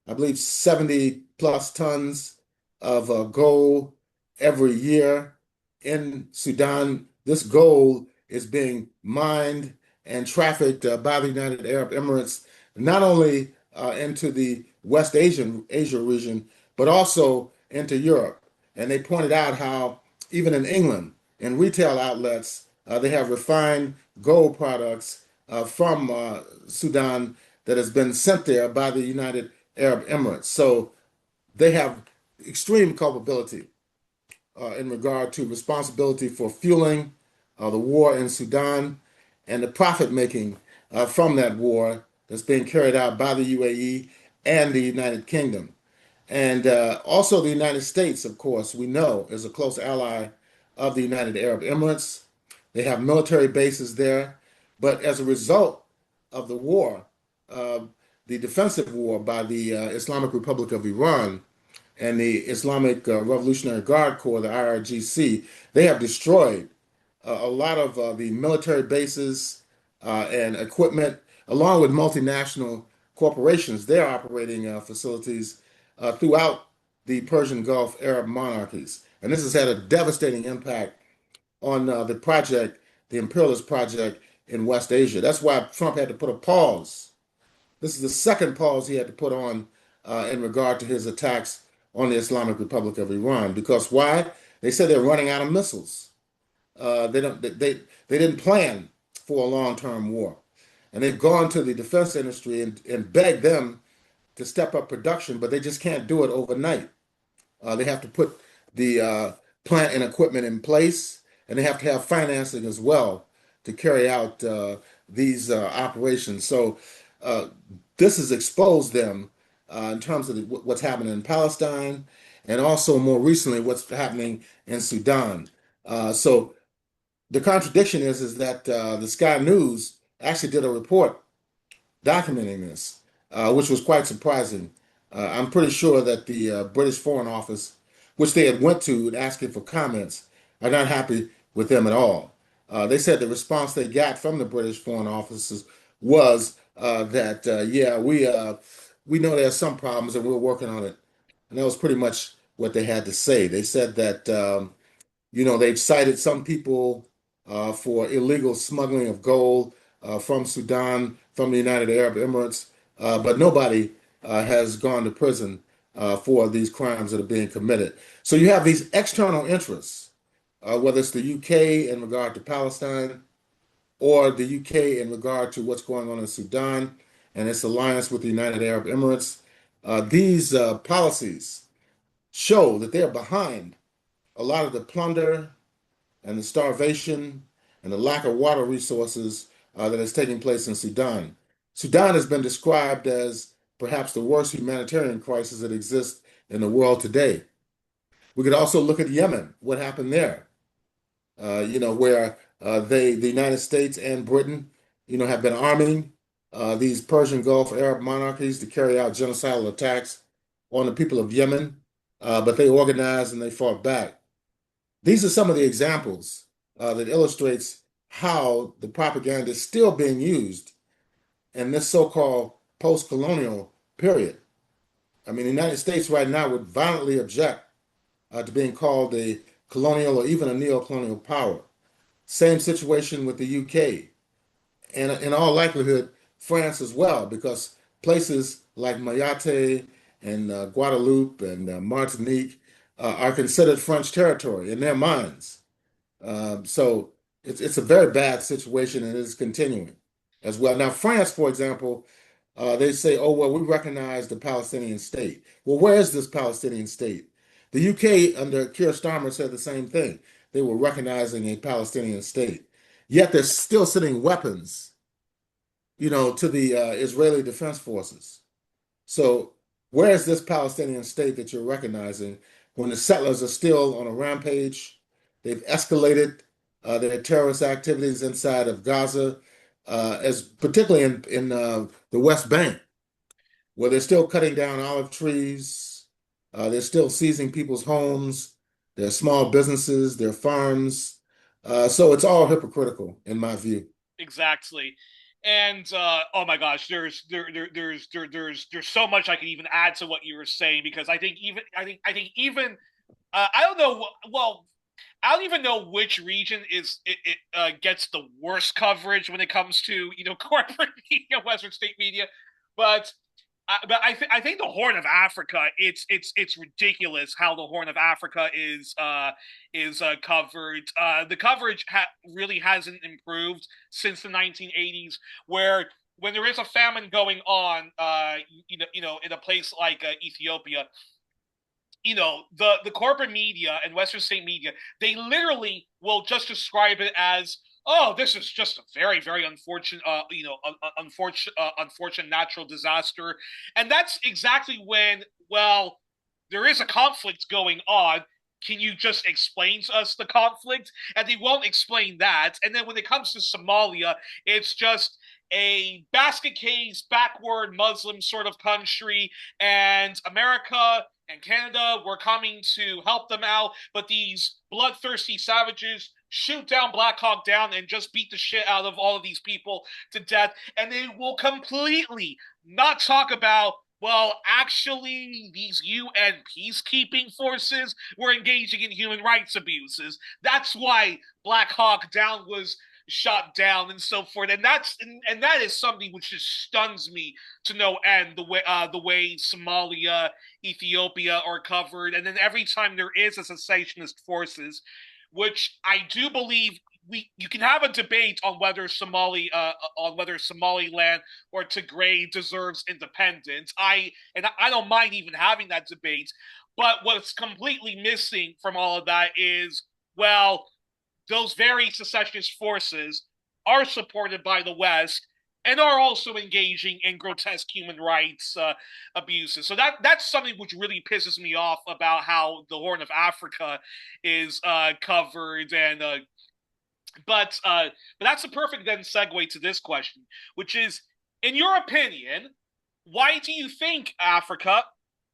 I believe, 70 plus tons of gold every year in Sudan. This gold is being mined and trafficked by the United Arab Emirates, not only into the Asia region, but also into Europe. And they pointed out how even in England, in retail outlets, they have refined gold products from Sudan that has been sent there by the United Arab Emirates. So they have extreme culpability in regard to responsibility for fueling the war in Sudan and the profit making from that war that's being carried out by the UAE and the United Kingdom. And also the United States, of course, we know is a close ally of the United Arab Emirates. They have military bases there. But as a result of the war, uh, the defensive war by the Islamic Republic of Iran and the Islamic Revolutionary Guard Corps, the IRGC, they have destroyed a lot of the military bases and equipment, along with multinational corporations, their operating facilities throughout the Persian Gulf Arab monarchies. And this has had a devastating impact on the imperialist project in West Asia. That's why Trump had to put a pause. This is the second pause he had to put on in regard to his attacks on the Islamic Republic of Iran. Because why? They said they're running out of missiles. They didn't plan for a long-term war, and they've gone to the defense industry and begged them to step up production, but they just can't do it overnight. They have to put the plant and equipment in place, and they have to have financing as well to carry out these operations. So uh, this has exposed them in terms of what's happening in Palestine, and also more recently what's happening in Sudan. So the contradiction is that the Sky News actually did a report documenting this, which was quite surprising. I'm pretty sure that the British Foreign Office, which they had went to asking for comments, are not happy with them at all. They said the response they got from the British Foreign Offices was that yeah, we know there's some problems and we're working on it, and that was pretty much what they had to say. They said that they've cited some people for illegal smuggling of gold from Sudan, from the United Arab Emirates, but nobody has gone to prison for these crimes that are being committed. So you have these external interests, whether it's the UK in regard to Palestine or the UK in regard to what's going on in Sudan and its alliance with the United Arab Emirates. These policies show that they're behind a lot of the plunder and the starvation and the lack of water resources that is taking place in Sudan. Sudan has been described as perhaps the worst humanitarian crisis that exists in the world today. We could also look at Yemen, what happened there, where the United States and Britain, have been arming these Persian Gulf Arab monarchies to carry out genocidal attacks on the people of Yemen, but they organized and they fought back. These are some of the examples that illustrates how the propaganda is still being used in this so-called post-colonial period. I mean, the United States right now would violently object to being called a colonial or even a neo-colonial power. Same situation with the UK, and in all likelihood, France as well, because places like Mayotte and Guadeloupe and Martinique are considered French territory in their minds. So it's a very bad situation and it is continuing as well. Now, France, for example, they say, oh, well, we recognize the Palestinian state. Well, where is this Palestinian state? The UK under Keir Starmer said the same thing. They were recognizing a Palestinian state. Yet they're still sending weapons, to the Israeli Defense Forces. So where is this Palestinian state that you're recognizing when the settlers are still on a rampage? They've escalated their terrorist activities inside of Gaza, as particularly in the West Bank, where they're still cutting down olive trees. They're still seizing people's homes, their small businesses, their farms. So it's all hypocritical in my view. Exactly. And oh my gosh, there's so much I could even add to what you were saying, because I think even I don't know. Well, I don't even know which region gets the worst coverage when it comes to corporate media, Western state media, but I think the Horn of Africa. It's ridiculous how the Horn of Africa is covered. The coverage really hasn't improved since the 1980s, where when there is a famine going on, in a place like Ethiopia, the corporate media and Western state media, they literally will just describe it as, oh, this is just a very, very unfortunate, unfortunate natural disaster. And that's exactly when, well, there is a conflict going on. Can you just explain to us the conflict? And they won't explain that. And then when it comes to Somalia, it's just a basket case, backward Muslim sort of country, and America and Canada were coming to help them out, but these bloodthirsty savages shoot down Black Hawk Down and just beat the shit out of all of these people to death, and they will completely not talk about, well, actually, these UN peacekeeping forces were engaging in human rights abuses. That's why Black Hawk Down was shot down and so forth. And that is something which just stuns me to no end. The way Somalia, Ethiopia are covered, and then every time there is a cessationist forces, which I do believe you can have a debate on whether Somaliland or Tigray deserves independence. I don't mind even having that debate, but what's completely missing from all of that is, well, those very secessionist forces are supported by the West and are also engaging in grotesque human rights abuses. So that's something which really pisses me off about how the Horn of Africa is covered. But that's a perfect then segue to this question, which is, in your opinion, why do you think Africa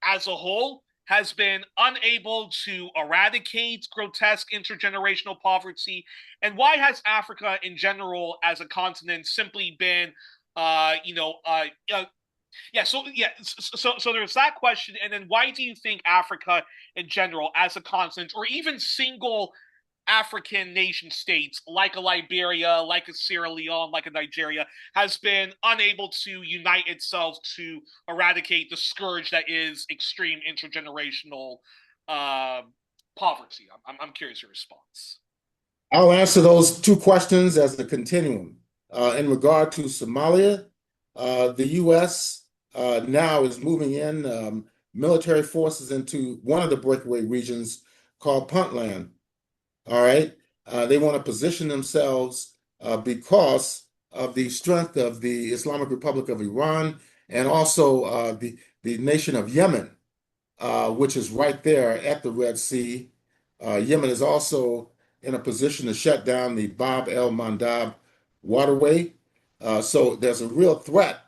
as a whole has been unable to eradicate grotesque intergenerational poverty, and why has Africa in general as a continent simply been, uh, you know, uh, uh, so there's that question, and then why do you think Africa in general as a continent, or even single African nation states like a Liberia, like a Sierra Leone, like a Nigeria, has been unable to unite itself to eradicate the scourge that is extreme intergenerational uh, poverty? I'm curious your response. I'll answer those two questions as a continuum. In regard to Somalia, the U.S. Now is moving in military forces into one of the breakaway regions called Puntland. All right. They want to position themselves because of the strength of the Islamic Republic of Iran and also the nation of Yemen, which is right there at the Red Sea. Yemen is also in a position to shut down the Bab el Mandab waterway. So there's a real threat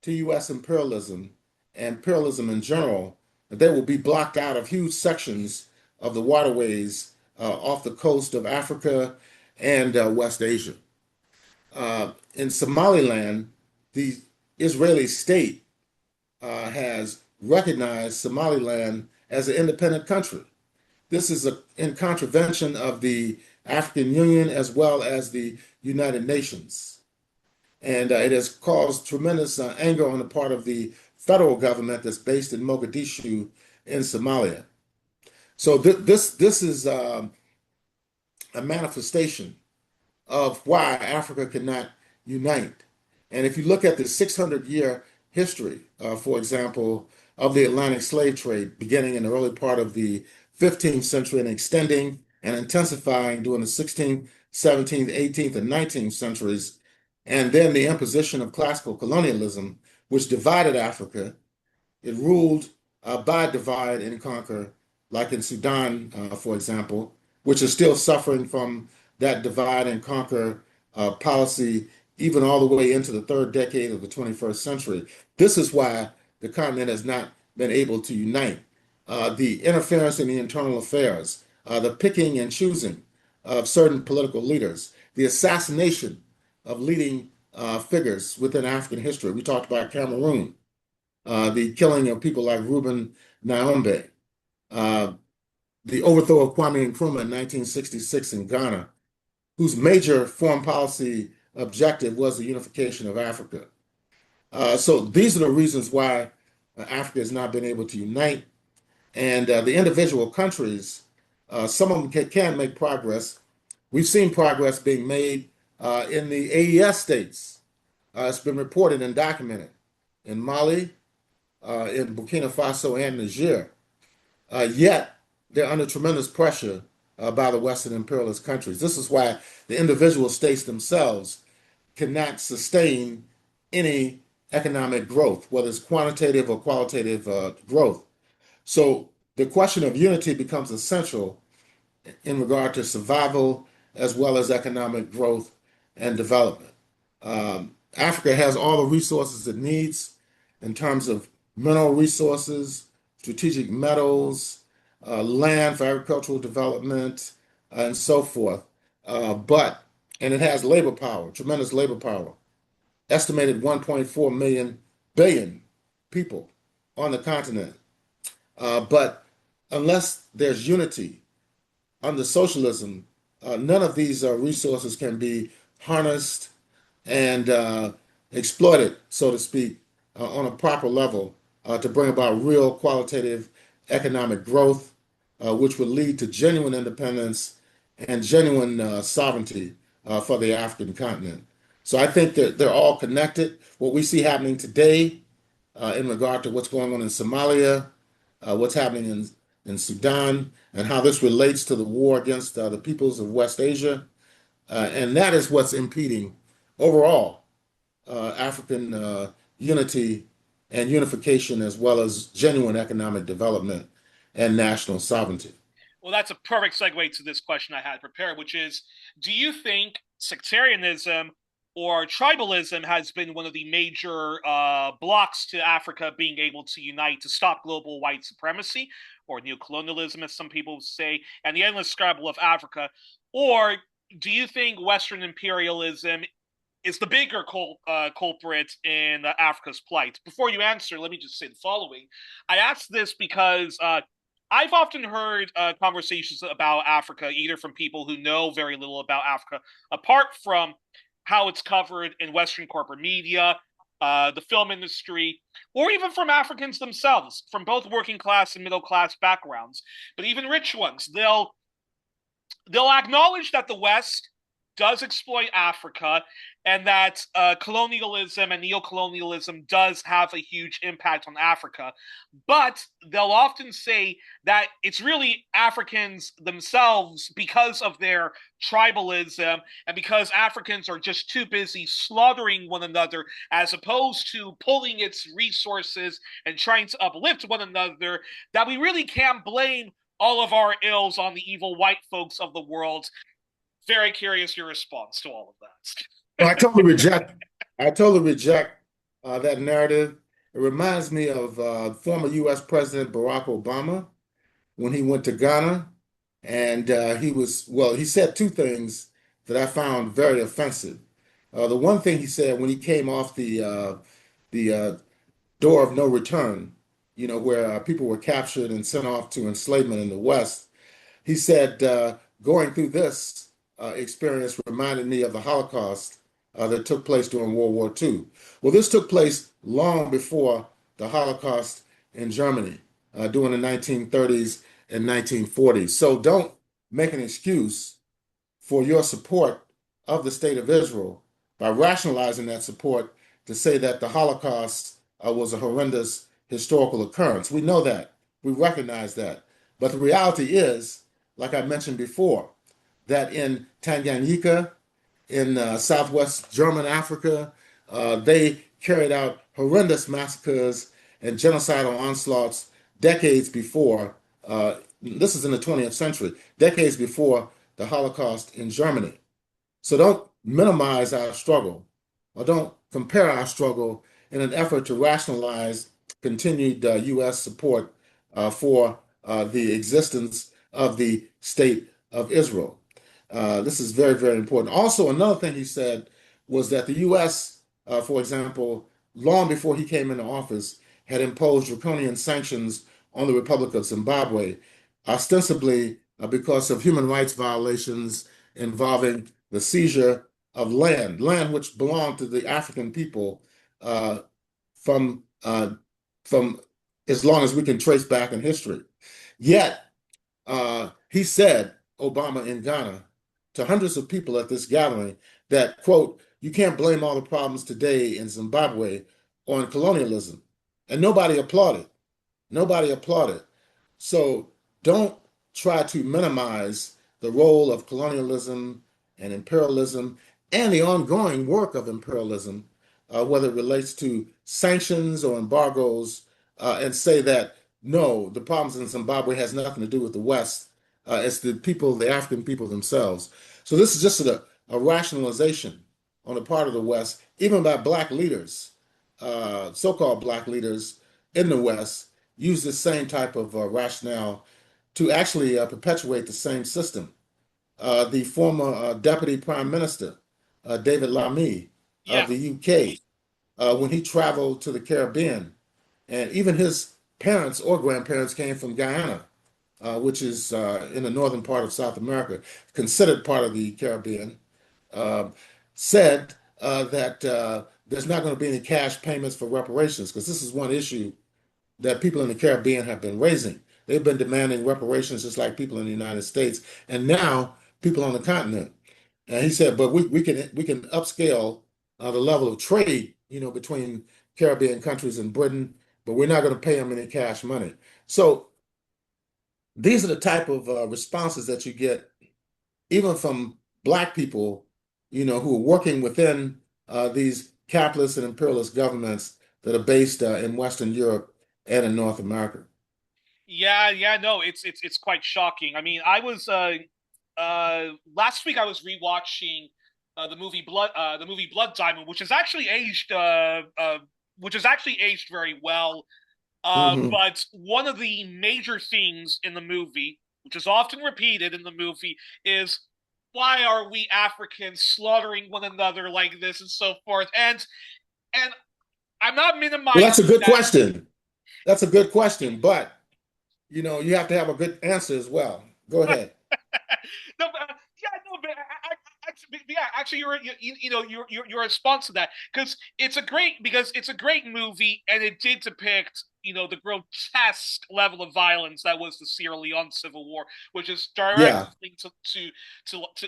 to U.S. imperialism and imperialism in general. They will be blocked out of huge sections of the waterways off the coast of Africa and West Asia. In Somaliland, the Israeli state has recognized Somaliland as an independent country. This is in contravention of the African Union as well as the United Nations. And it has caused tremendous anger on the part of the federal government that's based in Mogadishu in Somalia. So this is a manifestation of why Africa cannot unite. And if you look at the 600-year history, for example, of the Atlantic slave trade, beginning in the early part of the 15th century and extending and intensifying during the 16th, 17th, 18th, and 19th centuries, and then the imposition of classical colonialism, which divided Africa. It ruled by divide and conquer, like in Sudan, for example, which is still suffering from that divide and conquer policy even all the way into the third decade of the 21st century. This is why the continent has not been able to unite. The interference in the internal affairs, the picking and choosing of certain political leaders, the assassination of leading figures within African history. We talked about Cameroon, the killing of people like Robben Island, the overthrow of Kwame Nkrumah in 1966 in Ghana, whose major foreign policy objective was the unification of Africa. So these are the reasons why Africa has not been able to unite. And the individual countries, some of them can make progress. We've seen progress being made in the AES states. It's been reported and documented in Mali, in Burkina Faso, and Niger. Yet they're under tremendous pressure by the Western imperialist countries. This is why the individual states themselves cannot sustain any economic growth, whether it's quantitative or qualitative growth. So the question of unity becomes essential in regard to survival as well as economic growth and development. Africa has all the resources it needs in terms of mineral resources, strategic metals, land for agricultural development, and so forth. And it has labor power, tremendous labor power, estimated 1.4 billion people on the continent. But unless there's unity under socialism, none of these resources can be harnessed and exploited, so to speak, on a proper level to bring about real qualitative economic growth, which would lead to genuine independence and genuine sovereignty for the African continent. So I think that they're all connected. What we see happening today in regard to what's going on in Somalia, what's happening in Sudan, and how this relates to the war against the peoples of West Asia. And that is what's impeding overall African unity and unification, as well as genuine economic development and national sovereignty. Well, that's a perfect segue to this question I had prepared, which is, do you think sectarianism or tribalism has been one of the major blocks to Africa being able to unite to stop global white supremacy, or neocolonialism, as some people say, and the endless scrabble of Africa? Or do you think Western imperialism is the bigger culprit in Africa's plight? Before you answer, let me just say the following. I ask this because I've often heard conversations about Africa, either from people who know very little about Africa, apart from how it's covered in Western corporate media, the film industry, or even from Africans themselves, from both working class and middle class backgrounds, but even rich ones. They'll acknowledge that the West does exploit Africa and that colonialism and neocolonialism does have a huge impact on Africa. But they'll often say that it's really Africans themselves, because of their tribalism and because Africans are just too busy slaughtering one another as opposed to pulling its resources and trying to uplift one another, that we really can't blame all of our ills on the evil white folks of the world. Very curious your response to all of that. I totally reject. I totally reject that narrative. It reminds me of former U.S. President Barack Obama when he went to Ghana, and he said two things that I found very offensive. The one thing he said when he came off the door of no return, where people were captured and sent off to enslavement in the West, he said, going through this experience reminded me of the Holocaust that took place during World War II. Well, this took place long before the Holocaust in Germany during the 1930s and 1940s. So don't make an excuse for your support of the state of Israel by rationalizing that support to say that the Holocaust was a horrendous historical occurrence. We know that. We recognize that. But the reality is, like I mentioned before, that in Tanganyika, in southwest German Africa, they carried out horrendous massacres and genocidal onslaughts decades before. This is in the 20th century, decades before the Holocaust in Germany. So don't minimize our struggle or don't compare our struggle in an effort to rationalize continued U.S. support for the existence of the state of Israel. This is very, very important. Also, another thing he said was that the U.S., for example, long before he came into office, had imposed draconian sanctions on the Republic of Zimbabwe, ostensibly because of human rights violations involving the seizure of land which belonged to the African people from from as long as we can trace back in history. Yet, he said, Obama in Ghana, to hundreds of people at this gathering that, quote, you can't blame all the problems today in Zimbabwe on colonialism. And nobody applauded. Nobody applauded. So don't try to minimize the role of colonialism and imperialism and the ongoing work of imperialism, whether it relates to sanctions or embargoes, and say that, no, the problems in Zimbabwe has nothing to do with the West. It's the people, the African people themselves. So this is just a rationalization on the part of the West, even by black leaders, so-called black leaders in the West, use the same type of rationale to actually perpetuate the same system. The former Deputy Prime Minister, David Lammy of Yeah. the UK, when he traveled to the Caribbean, and even his parents or grandparents came from Guyana. which is in the northern part of South America, considered part of the Caribbean, uh, said that there's not going to be any cash payments for reparations because this is one issue that people in the Caribbean have been raising. They've been demanding reparations just like people in the United States, and now people on the continent. And he said, but we can upscale the level of trade, between Caribbean countries and Britain, but we're not going to pay them any cash money. So these are the type of responses that you get even from Black people, who are working within these capitalist and imperialist governments that are based in Western Europe and in North America. Yeah, yeah, no, it's quite shocking. I mean, I was last week I was rewatching the movie Blood Diamond, which has actually aged very well. Hmm. But one of the major themes in the movie, which is often repeated in the movie, is why are we Africans slaughtering one another like this and so forth? And I'm not Well, minimizing that's a good that. question. That's a good question, but you have to have a good answer as well. Go ahead. No, yeah, no, but yeah, actually, your response to that because it's a great movie and it did depict the grotesque level of violence that was the Sierra Leone Civil War, which is directly Yeah. linked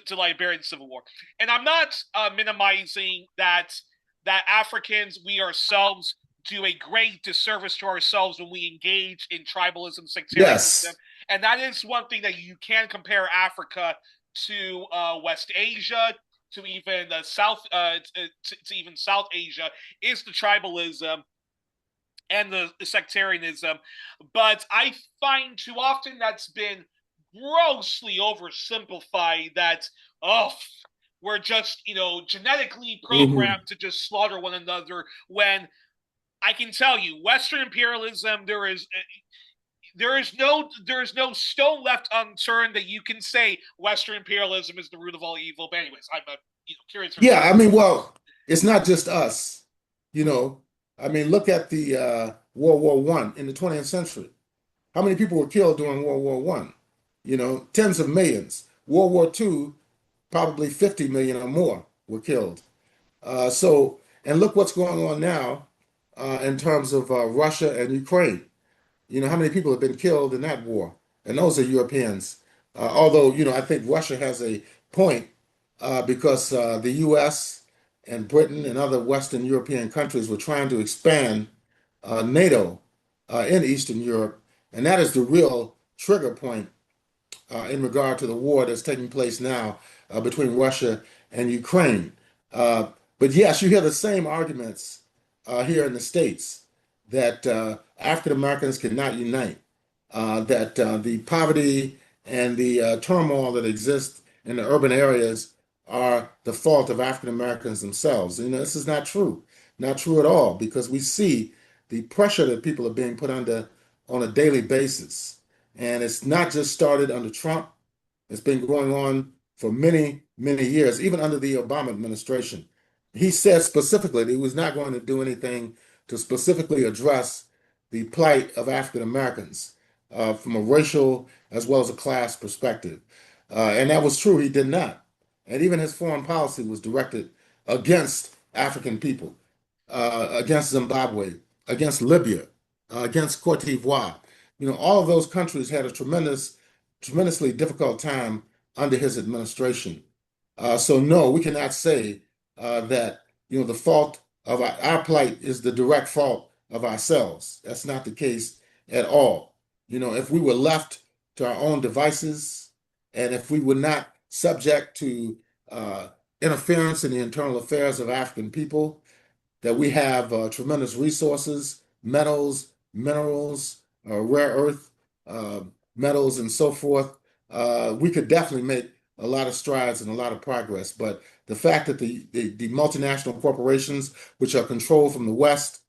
to Liberian Civil War, and I'm not minimizing that Africans we ourselves do a great disservice to ourselves when we engage in tribalism, sectarianism, Yes. and that is one thing that you can compare Africa to West Asia, to even to even South Asia, is the tribalism and the sectarianism. But I find too often that's been grossly oversimplified. That oh, we're just genetically Hmm. programmed to just slaughter one another. When I can tell you, Western imperialism, there is no stone left unturned that you can say Western imperialism is the root of all evil. But anyways, I'm curious from Yeah, your. I mean, well, it's not just us, you know. I mean, look at the World War One in the 20th century. How many people were killed during World War One? Tens of millions. World War Two, probably 50 million or more were killed. And look what's going on now in terms of Russia and Ukraine. How many people have been killed in that war? And those are Europeans. Although, I think Russia has a point because the US and Britain and other Western European countries were trying to expand NATO in Eastern Europe. And that is the real trigger point in regard to the war that's taking place now between Russia and Ukraine. Uh, but yes, you hear the same arguments here in the States that African Americans cannot unite, that the poverty and the turmoil that exists in the urban areas are the fault of African Americans themselves. This is not true, not true at all, because we see the pressure that people are being put under on a daily basis. And it's not just started under Trump. It's been going on for many, many years, even under the Obama administration. He said specifically that he was not going to do anything to specifically address the plight of African Americans from a racial as well as a class perspective. And that was true, he did not. And even his foreign policy was directed against African people, against Zimbabwe, against Libya, against Cote d'Ivoire. All of those countries had a tremendously difficult time under his administration. So no, we cannot say that the fault of our plight is the direct fault of ourselves. That's not the case at all. If we were left to our own devices, and if we were not subject to uh, interference in the internal affairs of African people, that we have tremendous resources, metals, minerals, rare earth uh, metals, and so forth. We could definitely make a lot of strides and a lot of progress. But the fact that the multinational corporations, which are controlled from the West,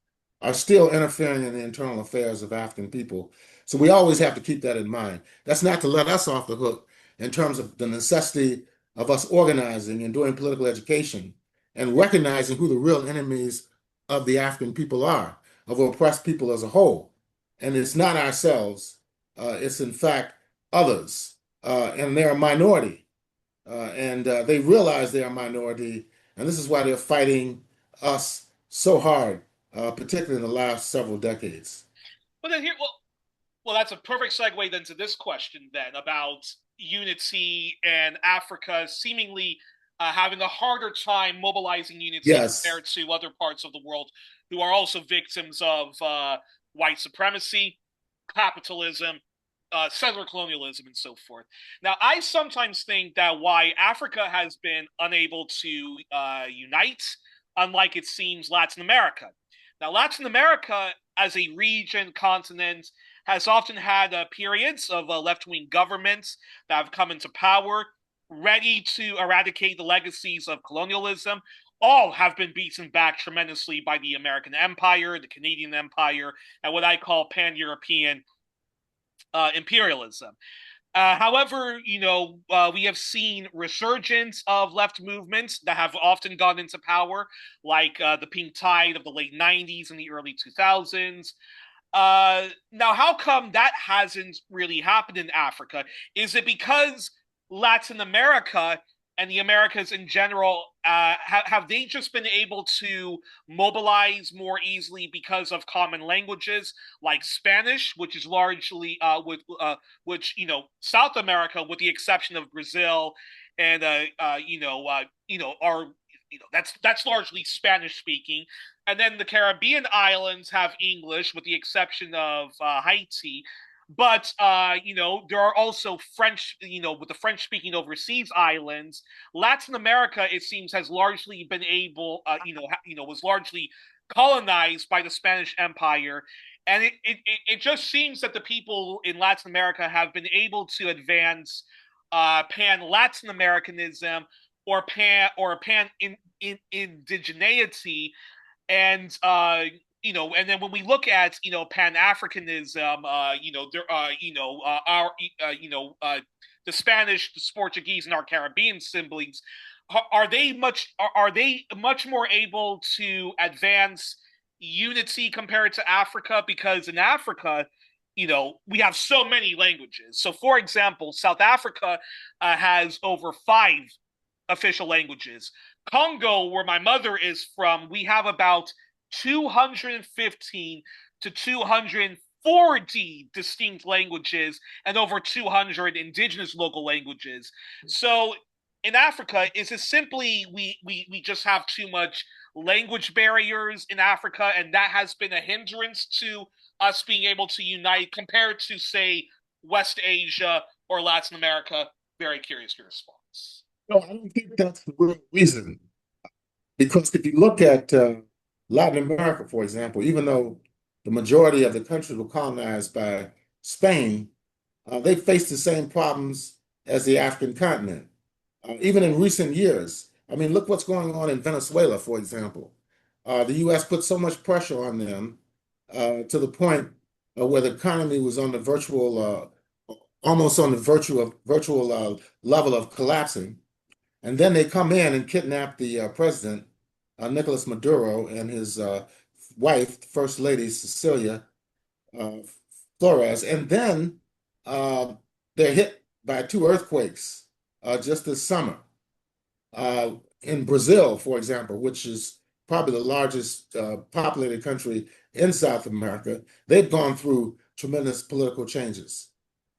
are still interfering in the internal affairs of African people. So we always have to keep that in mind. That's not to let us off the hook in terms of the necessity of us organizing and doing political education and recognizing who the real enemies of the African people are, of oppressed people as a whole. And it's not ourselves. It's in fact others, and they're a minority, and they realize they're a minority, and this is why they're fighting us so hard, particularly in the last several decades. But then here, well, that's a perfect segue then to this question then about unity and Africa seemingly having a harder time mobilizing unity Yes. compared to other parts of the world who are also victims of white supremacy, capitalism, settler colonialism, and so forth. Now, I sometimes think that why Africa has been unable to unite, unlike it seems Latin America. Now, Latin America as a region, continent, has often had periods of left wing governments that have come into power, ready to eradicate the legacies of colonialism. All have been beaten back tremendously by the American Empire, the Canadian Empire, and what I call pan European imperialism. However, we have seen resurgence of left movements that have often gone into power, like the pink tide of the late 90s and the early 2000s. Now, how come that hasn't really happened in Africa? Is it because Latin America and the Americas in general have they just been able to mobilize more easily because of common languages like Spanish, which is largely which South America, with the exception of Brazil and are that's largely Spanish speaking, and then the Caribbean islands have English, with the exception of Haiti. But there are also French. With the French-speaking overseas islands, Latin America, it seems, has largely been able, was largely colonized by the Spanish Empire, and it just seems that the people in Latin America have been able to advance pan Latin Americanism or pan indigeneity, and and then when we look at Pan-Africanism, the Spanish, the Portuguese, and our Caribbean siblings, are they much more able to advance unity compared to Africa? Because in Africa, we have so many languages. So, for example, South Africa has over 5 official languages. Congo, where my mother is from, we have about 215 to 240 distinct languages and over 200 indigenous local languages. So in Africa, is it simply we just have too much language barriers in Africa, and that has been a hindrance to us being able to unite compared to, say, West Asia or Latin America? Very curious your response. No, I don't think that's the real reason. Because if you look at Latin America, for example, even though the majority of the countries were colonized by Spain, they faced the same problems as the African continent. Even in recent years, I mean, look what's going on in Venezuela, for example. The U.S. put so much pressure on them to the point where the economy was on the almost on the virtual level of collapsing. And then they come in and kidnap the president, Nicolas Maduro, and his wife, First Lady Cecilia uh, Flores. And then they're hit by 2 earthquakes just this summer. In Brazil, for example, which is probably the largest populated country in South America, they've gone through tremendous political changes.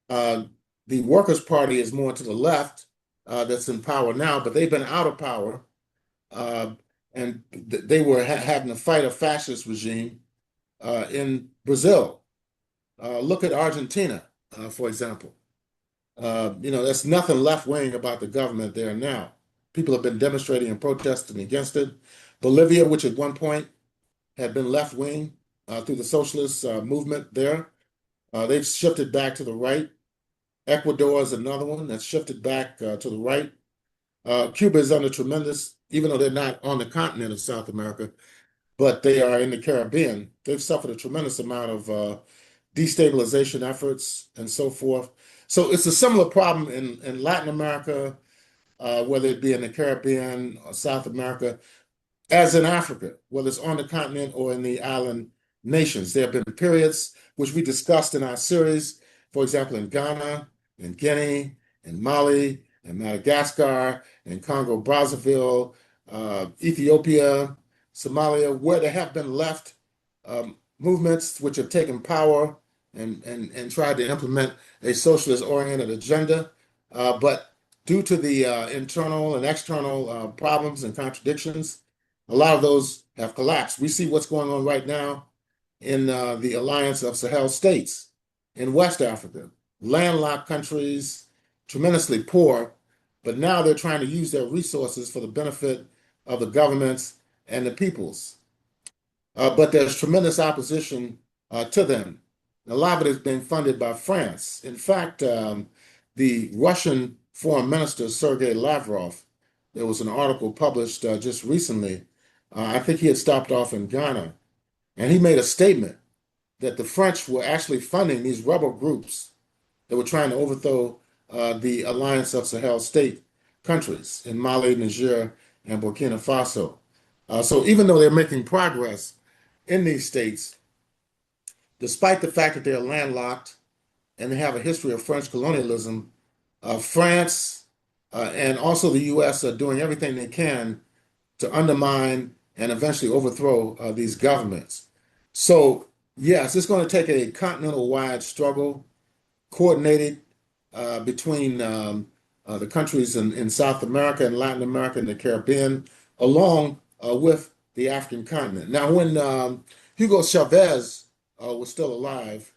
The Workers' Party is more to the left, that's in power now, but they've been out of power, and they were having to fight a fascist regime in Brazil. Look at Argentina, for example. There's nothing left-wing about the government there now. People have been demonstrating and protesting against it. Bolivia, which at one point had been left-wing through the socialist movement there, they've shifted back to the right. Ecuador is another one that's shifted back to the right. Cuba is under tremendous, even though they're not on the continent of South America, but they are in the Caribbean. They've suffered a tremendous amount of destabilization efforts and so forth. So it's a similar problem in Latin America, whether it be in the Caribbean or South America, as in Africa, whether it's on the continent or in the island nations. There have been periods which we discussed in our series, for example, in Ghana, in Guinea, in Mali, in Madagascar, in Congo, Brazzaville, Ethiopia, Somalia, where there have been left movements which have taken power and tried to implement a socialist-oriented agenda. But due to the internal and external problems and contradictions, a lot of those have collapsed. We see what's going on right now in the Alliance of Sahel states in West Africa, landlocked countries, tremendously poor, but now they're trying to use their resources for the benefit of the governments and the peoples. But there's tremendous opposition to them. A lot of it is being funded by France. In fact, the Russian Foreign Minister, Sergei Lavrov, there was an article published just recently. I think he had stopped off in Ghana, and he made a statement that the French were actually funding these rebel groups that were trying to overthrow the Alliance of Sahel state countries in Mali, Niger, and Burkina Faso. So even though they're making progress in these states, despite the fact that they're landlocked and they have a history of French colonialism, France and also the U.S. are doing everything they can to undermine and eventually overthrow these governments. So, yes, it's going to take a continental-wide struggle coordinated between the countries in South America and Latin America and the Caribbean, along with the African continent. Now, when Hugo Chavez was still alive,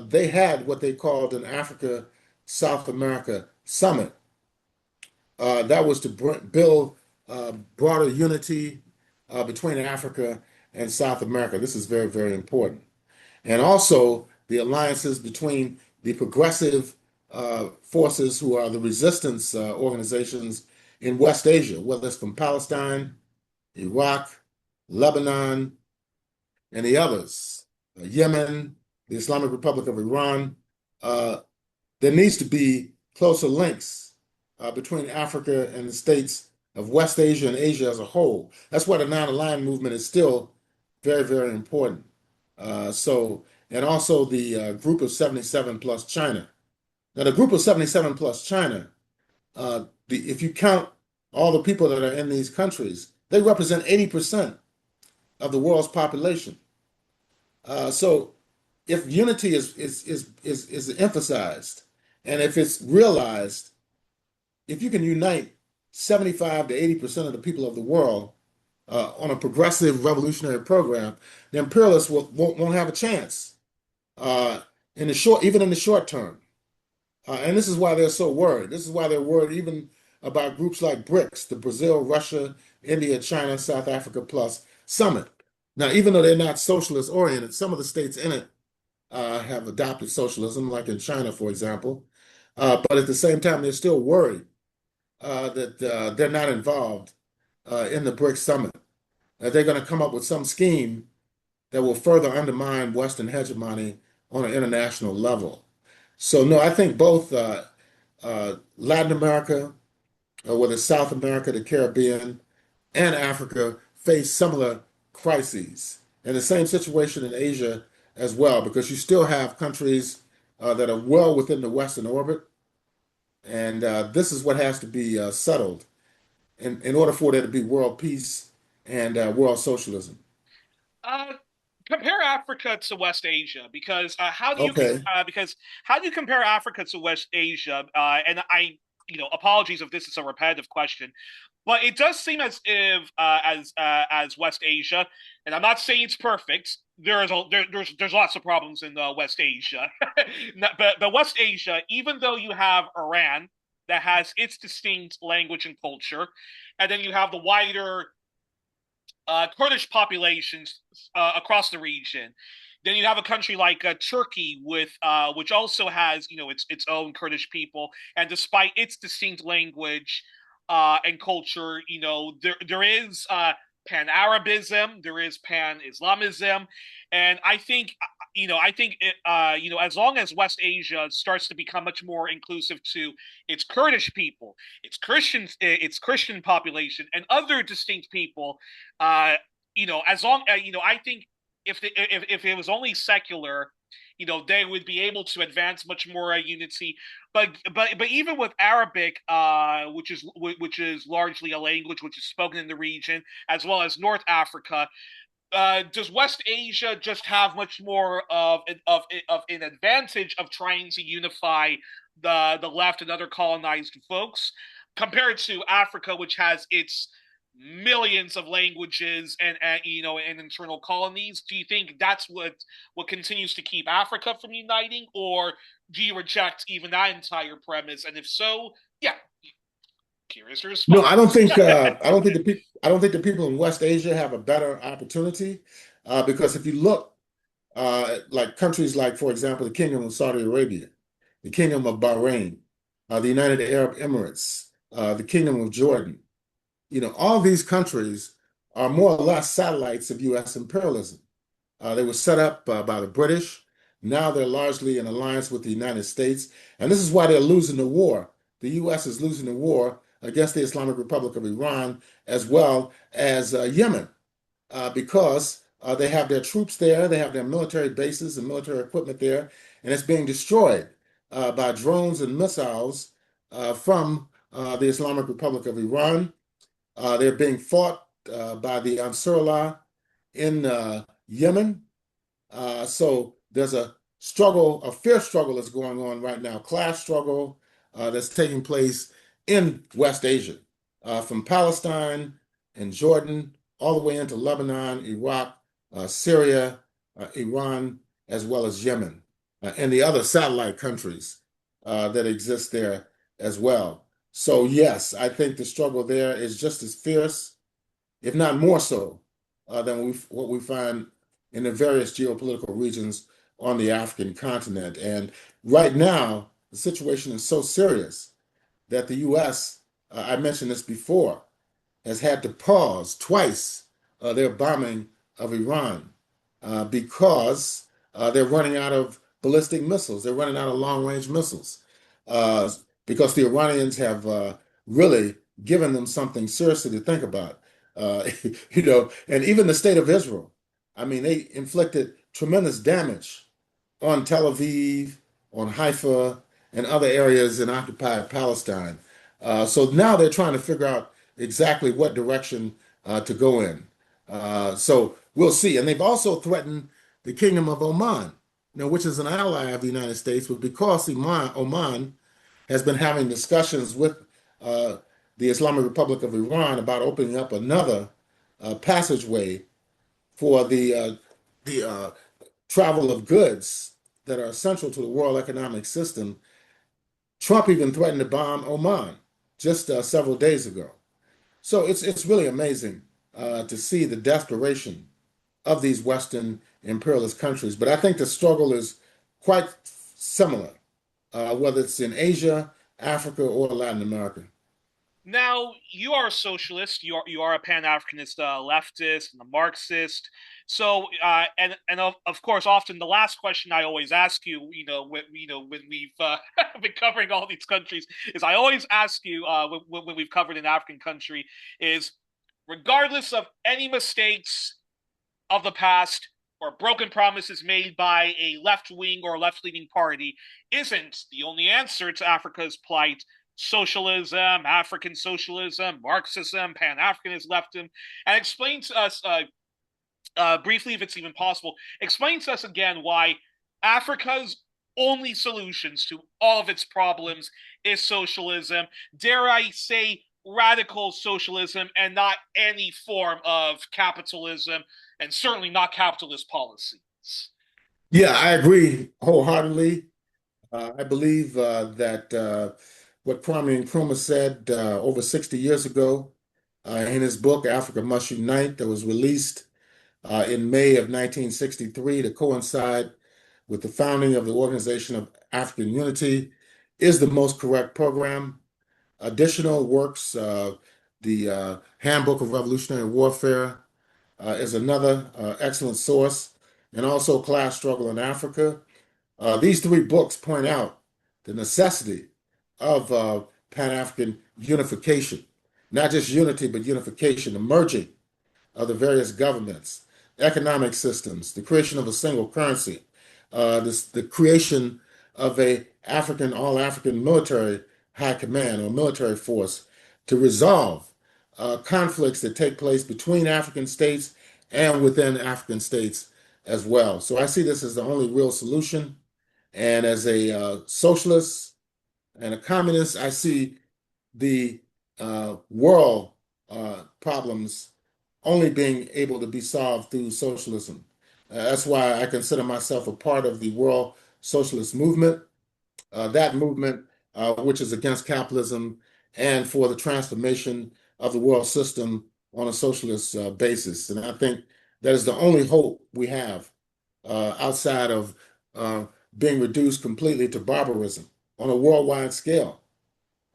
they had what they called an Africa South America summit. That was to build broader unity between Africa and South America. This is very, very important. And also the alliances between the progressive forces who are the resistance organizations in West Asia, whether it's from Palestine, Iraq, Lebanon, and the others, Yemen, the Islamic Republic of Iran. There needs to be closer links between Africa and the states of West Asia and Asia as a whole. That's why the non-aligned movement is still very, very important. And also the group of 77 plus China. Now, the group of 77 plus China, if you count all the people that are in these countries, they represent 80% of the world's population. So if unity is emphasized and if it's realized, if you can unite 75 to 80% of the people of the world on a progressive revolutionary program, the imperialists won't have a chance in the short, even in the short term. And this is why they're so worried. This is why they're worried even about groups like BRICS, the Brazil, Russia, India, China, South Africa Plus Summit. Now, even though they're not socialist oriented, some of the states in it have adopted socialism, like in China, for example. But at the same time, they're still worried that they're not involved in the BRICS Summit. They're going to come up with some scheme that will further undermine Western hegemony on an international level. So, no, I think both Latin America, whether it's South America, the Caribbean, and Africa, face similar crises. And the same situation in Asia as well, because you still have countries that are well within the Western orbit. And this is what has to be settled in order for there to be world peace and world socialism. Uh, Compare Africa to West Asia because Okay. how do you compare Africa to West Asia? And I, apologies if this is a repetitive question, but it does seem as if as West Asia, and I'm not saying it's perfect. There's lots of problems in West Asia, but West Asia, even though you have Iran that has its distinct language and culture, and then you have the wider Kurdish populations across the region. Then you have a country like Turkey, with which also has its own Kurdish people, and despite its distinct language and culture, there is Pan-Arabism, there is Pan-Islamism, and I think as long as West Asia starts to become much more inclusive to its Kurdish people, its Christian population, and other distinct people, as long I think if it was only secular, they would be able to advance much more unity. But even with Arabic, which is largely a language which is spoken in the region, as well as North Africa, does West Asia just have much more of an advantage of trying to unify the left and other colonized folks compared to Africa, which has its millions of languages and internal colonies? Do you think that's what continues to keep Africa from uniting, or do you reject even that entire premise? And if so, yeah, curious your No, I don't response. think I don't think the people in West Asia have a better opportunity because if you look like countries like, for example, the Kingdom of Saudi Arabia, the Kingdom of Bahrain, the United Arab Emirates, the Kingdom of Jordan, all these countries are more or less satellites of U.S. imperialism. They were set up by the British. Now they're largely in alliance with the United States. And this is why they're losing the war. The U.S. is losing the war against the Islamic Republic of Iran as well as Yemen because they have their troops there, they have their military bases and military equipment there, and it's being destroyed by drones and missiles from the Islamic Republic of Iran. They're being fought by the Ansarullah in Yemen. So there's a struggle, a fierce struggle that's going on right now, class struggle that's taking place in West Asia, from Palestine and Jordan all the way into Lebanon, Iraq, Syria, Iran, as well as Yemen, and the other satellite countries that exist there as well. So yes, I think the struggle there is just as fierce, if not more so, than what we find in the various geopolitical regions on the African continent. And right now, the situation is so serious that the U.S., I mentioned this before, has had to pause twice their bombing of Iran because they're running out of ballistic missiles. They're running out of long-range missiles uh, because the Iranians have really given them something seriously to think about. Uh, and even the state of Israel, I mean, they inflicted tremendous damage on Tel Aviv, on Haifa, and other areas in occupied Palestine. So now they're trying to figure out exactly what direction to go in. So we'll see. And they've also threatened the Kingdom of Oman, which is an ally of the United States, but because Oman has been having discussions with uh, the Islamic Republic of Iran about opening up another passageway for the travel of goods that are essential to the world economic system. Trump even threatened to bomb Oman just several days ago. So it's really amazing to see the desperation of these Western imperialist countries. But I think the struggle is quite similar, whether it's in Asia, Africa, or Latin America. Now, you are a socialist. You are a Pan-Africanist leftist and a Marxist. So, and of course, often the last question I always ask you, when we've been covering all these countries, is I always ask you when we've covered an African country is, regardless of any mistakes of the past or broken promises made by a left wing or left leaning party, isn't the only answer to Africa's plight socialism, African socialism, Marxism, Pan Africanism, leftism, and explain to us briefly, if it's even possible, explain to us again why Africa's only solutions to all of its problems is socialism. Dare I say, radical socialism, and not any form of capitalism, and certainly not capitalist policies. Yeah, I agree wholeheartedly. I believe that what Kwame Nkrumah said over 60 years ago in his book, Africa Must Unite, that was released in May of 1963 to coincide with the founding of the Organization of African Unity, is the most correct program. Additional works, the Handbook of Revolutionary Warfare is another excellent source, and also Class Struggle in Africa. These three books point out the necessity of Pan-African unification, not just unity, but unification, the merging of the various governments economic systems, the creation of a single currency, the creation of a African, all African military high command or military force to resolve conflicts that take place between African states and within African states as well. So I see this as the only real solution. And as a socialist and a communist, I see the world problems only being able to be solved through socialism. That's why I consider myself a part of the world socialist movement, that movement which is against capitalism and for the transformation of the world system on a socialist basis. And I think that is the only hope we have outside of uh, being reduced completely to barbarism on a worldwide scale.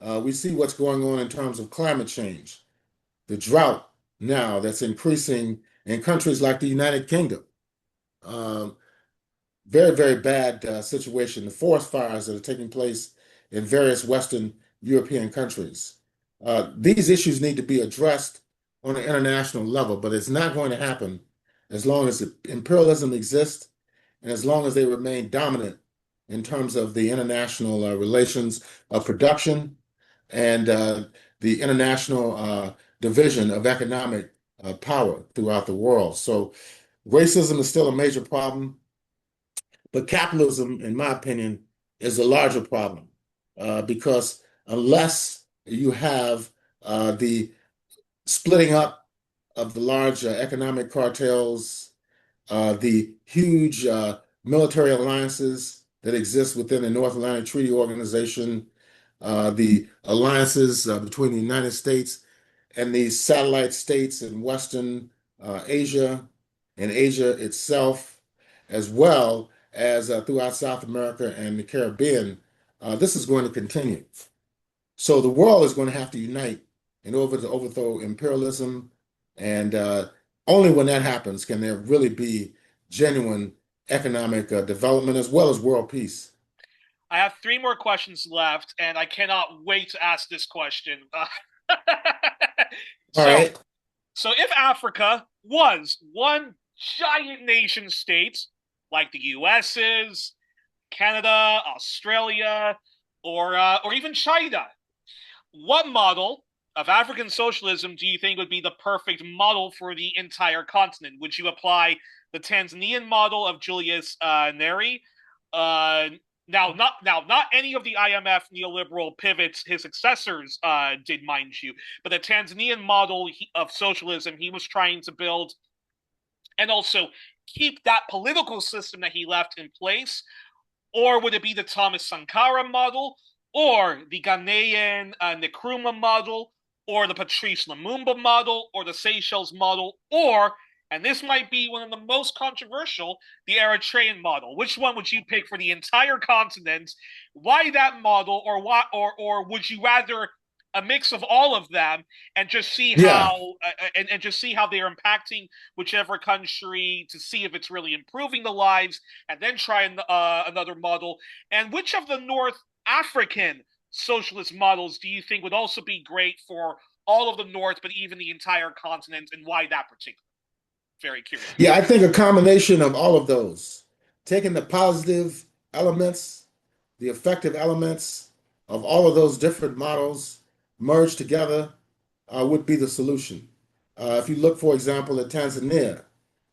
We see what's going on in terms of climate change, the drought now that's increasing in countries like the United Kingdom. Um, Very, very bad situation. The forest fires that are taking place in various Western European countries. These issues need to be addressed on an international level, but it's not going to happen as long as imperialism exists and as long as they remain dominant in terms of the international relations of production and the international division of economic power throughout the world. So racism is still a major problem. But capitalism, in my opinion, is a larger problem because unless you have the splitting up of the large economic cartels, the huge military alliances that exist within the North Atlantic Treaty Organization, the alliances between the United States and these satellite states in Western Asia and Asia itself, as well as throughout South America and the Caribbean, this is going to continue. So the world is going to have to unite in order to overthrow imperialism. And only when that happens can there really be genuine economic development as well as world peace. I have three more questions left, and I cannot wait to ask this question. All so, right. so if Africa was one giant nation state, like the U.S. is, Canada, Australia, or even China, what model of African socialism do you think would be the perfect model for the entire continent? Would you apply the Tanzanian model of Julius Nyerere? Uh, not any of the IMF neoliberal pivots his successors did, mind you, but the Tanzanian model of socialism he was trying to build, and also keep that political system that he left in place, or would it be the Thomas Sankara model, or the Ghanaian Nkrumah model, or the Patrice Lumumba model, or the Seychelles model, or, and this might be one of the most controversial, the Eritrean model? Which one would you pick for the entire continent? Why that model, or would you rather a mix of all of them and just see Yeah. how and just see how they're impacting whichever country to see if it's really improving the lives, and then try another model? And which of the North African socialist models do you think would also be great for all of the North, but even the entire continent, and why that particular? Very Yeah, curious. I think a combination of all of those, taking the positive elements, the effective elements of all of those different models merged together would be the solution. If you look, for example, at Tanzania,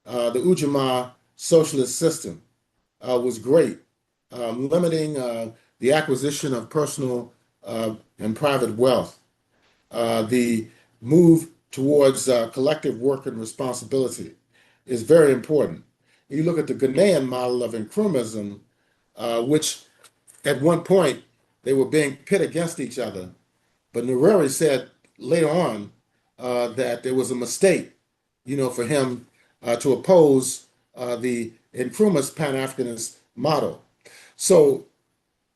the Ujamaa socialist system was great, limiting the acquisition of personal and private wealth, the move towards collective work and responsibility is very important. You look at the Ghanaian model of Nkrumahism, which at one point they were being pit against each other, but Nyerere said later on that there was a mistake, for him to oppose the Nkrumah's Pan-Africanist model. So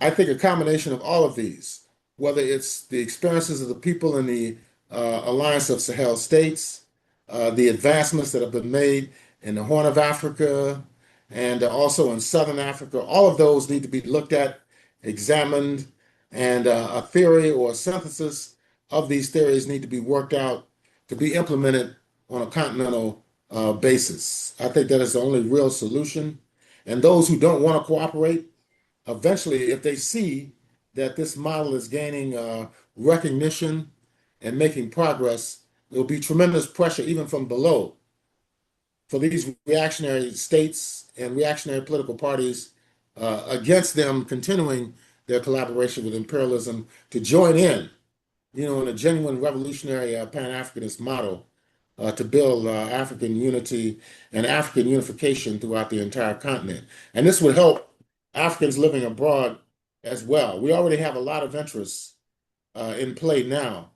I think a combination of all of these, whether it's the experiences of the people in the Alliance of Sahel states, the advancements that have been made in the Horn of Africa, and also in Southern Africa, all of those need to be looked at, examined, and a theory or a synthesis of these theories need to be worked out to be implemented on a continental basis. I think that is the only real solution. And those who don't want to cooperate, eventually, if they see that this model is gaining recognition and making progress, there will be tremendous pressure even from below for these reactionary states and reactionary political parties against them continuing their collaboration with imperialism to join in a genuine revolutionary Pan-Africanist model to build African unity and African unification throughout the entire continent. And this would help Africans living abroad as well. We already have a lot of interests in play now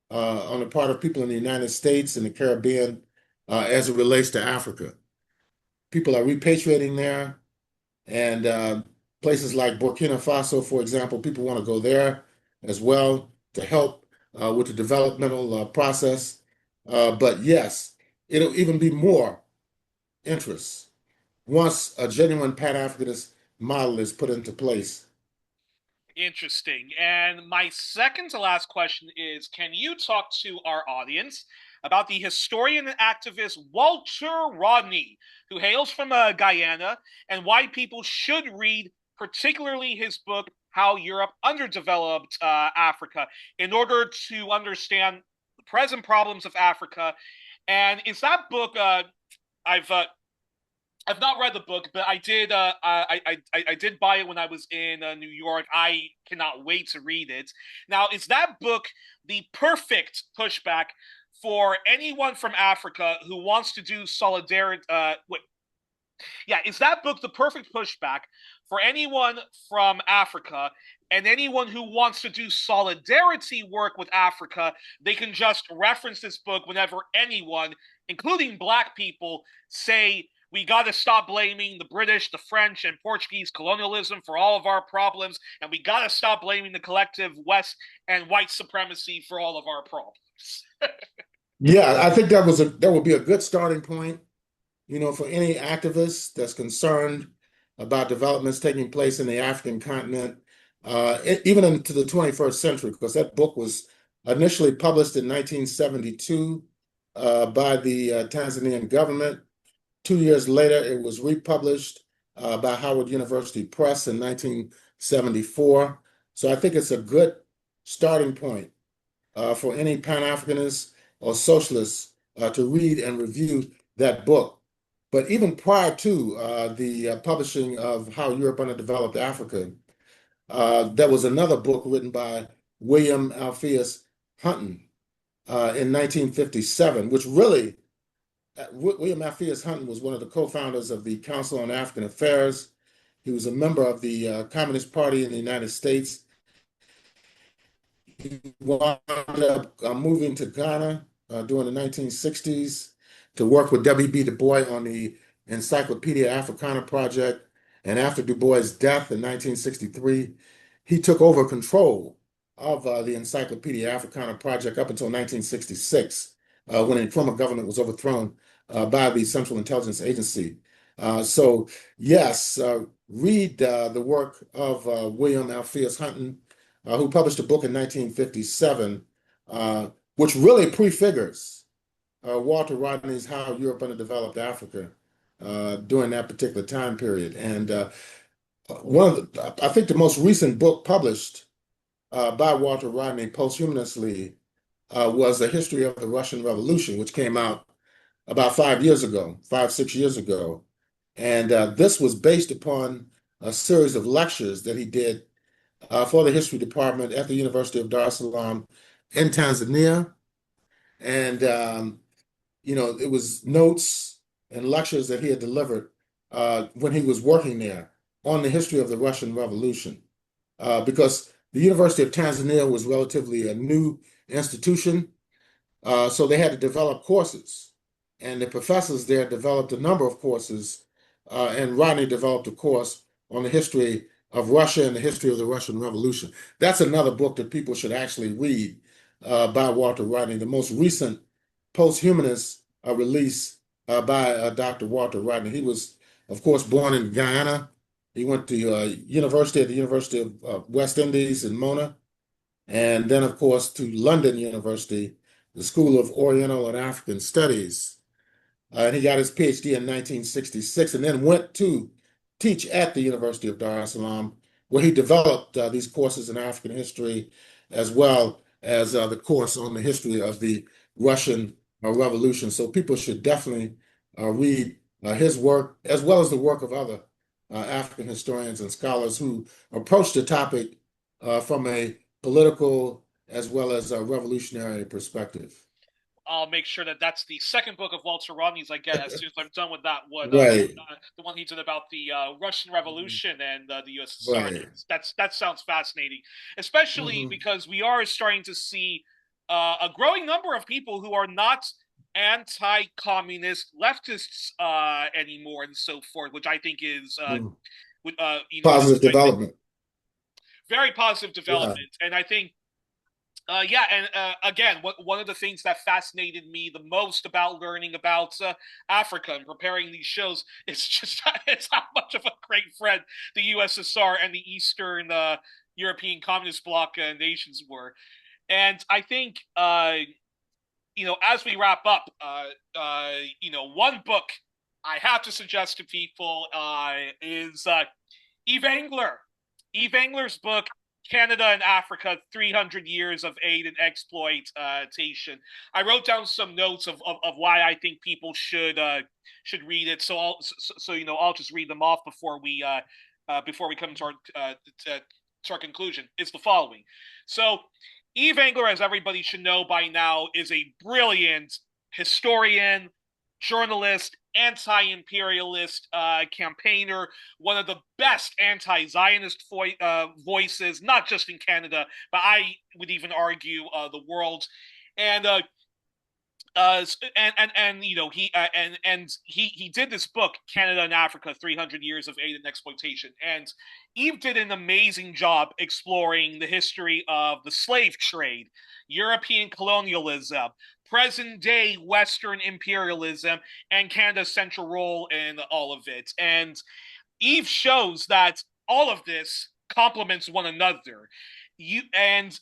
on the part of people in the United States and the Caribbean as it relates to Africa. People are repatriating there, and places like Burkina Faso, for example, people want to go there as well to help with the developmental process. But yes, it'll even be more interest once a genuine Pan-Africanist model is put into place. Interesting. And my second to last question is, can you talk to our audience about the historian and activist Walter Rodney, who hails from Guyana, and why people should read particularly his book, How Europe Underdeveloped Africa, in order to understand the present problems of Africa? And is that book, I've I've not read the book, but I did. I did buy it when I was in New York. I cannot wait to read it. Now, is that book the perfect pushback for anyone from Africa who wants to do solidarity? Yeah, is that book the perfect pushback for anyone from Africa and anyone who wants to do solidarity work with Africa? They can just reference this book whenever anyone, including Black people, say we got to stop blaming the British, the French, and Portuguese colonialism for all of our problems, and we got to stop blaming the collective West and white supremacy for all of our problems. Yeah, I think that would be a good starting point, for any activist that's concerned about developments taking place in the African continent, even into the 21st century, because that book was initially published in 1972 by the Tanzanian government. 2 years later, it was republished by Howard University Press in 1974. So I think it's a good starting point for any Pan-Africanists or socialists to read and review that book. But even prior to the publishing of How Europe Underdeveloped Africa, there was another book written by William Alpheus Hunton in 1957, which really William Alpheus Hunton was one of the co-founders of the Council on African Affairs. He was a member of the Communist Party in the United States. He wound up moving to Ghana during the 1960s to work with W.B. Du Bois on the Encyclopedia Africana project. And after Du Bois' death in 1963, he took over control of the Encyclopedia Africana project up until 1966, when a former government was overthrown by the Central Intelligence Agency. So yes, read the work of William Alpheus Hunton, who published a book in 1957, which really prefigures Walter Rodney's How Europe Underdeveloped Africa during that particular time period. And I think the most recent book published by Walter Rodney posthumously was The History of the Russian Revolution, which came out about 6 years ago. And this was based upon a series of lectures that he did for the history department at the University of Dar es Salaam in Tanzania. And, it was notes and lectures that he had delivered when he was working there on the history of the Russian Revolution. Because the University of Tanzania was relatively a new institution, so they had to develop courses. And the professors there developed a number of courses, and Rodney developed a course on the history of Russia and the history of the Russian Revolution. That's another book that people should actually read by Walter Rodney, the most recent posthumanist release by Dr. Walter Rodney. He was, of course, born in Guyana. He went to university at the University of West Indies in Mona, and then, of course, to London University, the School of Oriental and African Studies. And he got his PhD in 1966 and then went to teach at the University of Dar es Salaam, where he developed these courses in African history, as well as the course on the history of the Russian Revolution. So people should definitely read his work, as well as the work of other African historians and scholars who approach the topic from a political as well as a revolutionary perspective. I'll make sure that that's the second book of Walter Rodney's I get as soon as I'm done with that one. Right, The one he did about the Russian Revolution and the USSR. right. That sounds fascinating, especially Hmm. because we are starting to see a growing number of people who are not anti-communist leftists anymore and so forth, which I think is Positive development. very positive Yeah. development. And I think yeah, and again, one of the things that fascinated me the most about learning about Africa and preparing these shows is just it's how much of a great friend the USSR and the Eastern European Communist Bloc nations were. And I think, as we wrap up, one book I have to suggest to people is Yves Engler. Yves Engler's book, Canada and Africa, 300 Years of Aid and Exploitation. I wrote down some notes of why I think people should read it. So I'll just read them off before we come to our conclusion. It's the following. So Yves Engler, as everybody should know by now, is a brilliant historian, journalist, anti-imperialist campaigner, one of the best anti-Zionist voices, not just in Canada, but I would even argue the world. And he did this book, Canada and Africa: 300 Years of Aid and Exploitation, and Yves did an amazing job exploring the history of the slave trade, European colonialism, present day Western imperialism, and Canada's central role in all of it. And Yves shows that all of this complements one another. Yves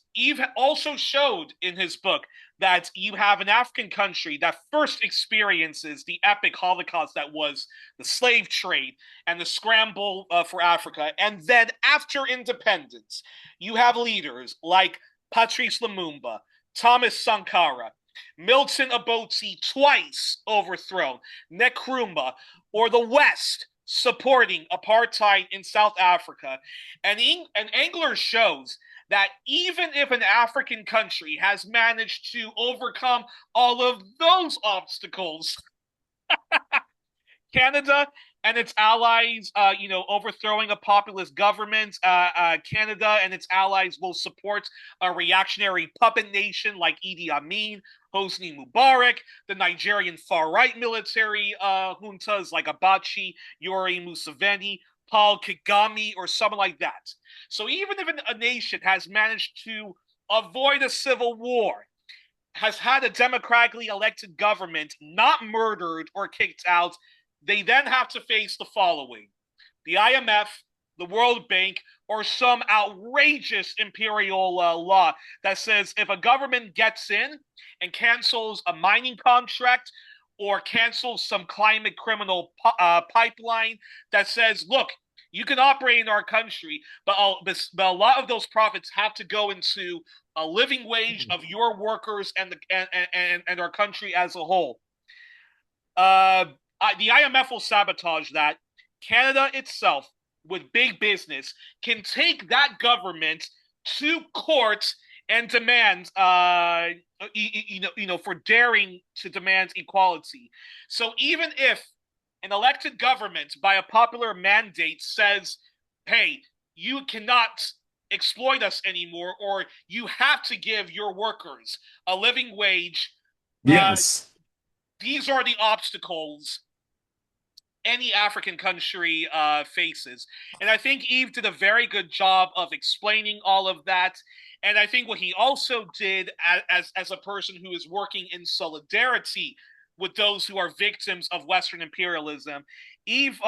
also showed in his book that you have an African country that first experiences the epic Holocaust that was the slave trade and the scramble for Africa. And then after independence, you have leaders like Patrice Lumumba, Thomas Sankara, Milton Obote twice overthrown, Nkrumah, or the West supporting apartheid in South Africa. And Engler shows that even if an African country has managed to overcome all of those obstacles, Canada and its allies, overthrowing a populist government, Canada and its allies will support a reactionary puppet nation like Idi Amin, Hosni Mubarak, the Nigerian far-right military juntas like Abachi, Yoweri Museveni, Paul Kagame, or someone like that. So even if a nation has managed to avoid a civil war, has had a democratically elected government, not murdered or kicked out, they then have to face the following: the IMF, the World Bank, or some outrageous imperial law that says if a government gets in and cancels a mining contract or cancels some climate criminal pipeline that says, look, you can operate in our country, but a lot of those profits have to go into a living wage of your workers and our country as a whole. The IMF will sabotage that. Canada itself, with big business, can take that government to court and demand, for daring to demand equality. So even if an elected government, by a popular mandate, says, "Hey, you cannot exploit us anymore, or you have to give your workers a living wage," Yes. these are the obstacles any African country faces. And I think Yves did a very good job of explaining all of that. And I think what he also did as a person who is working in solidarity with those who are victims of Western imperialism, Yves,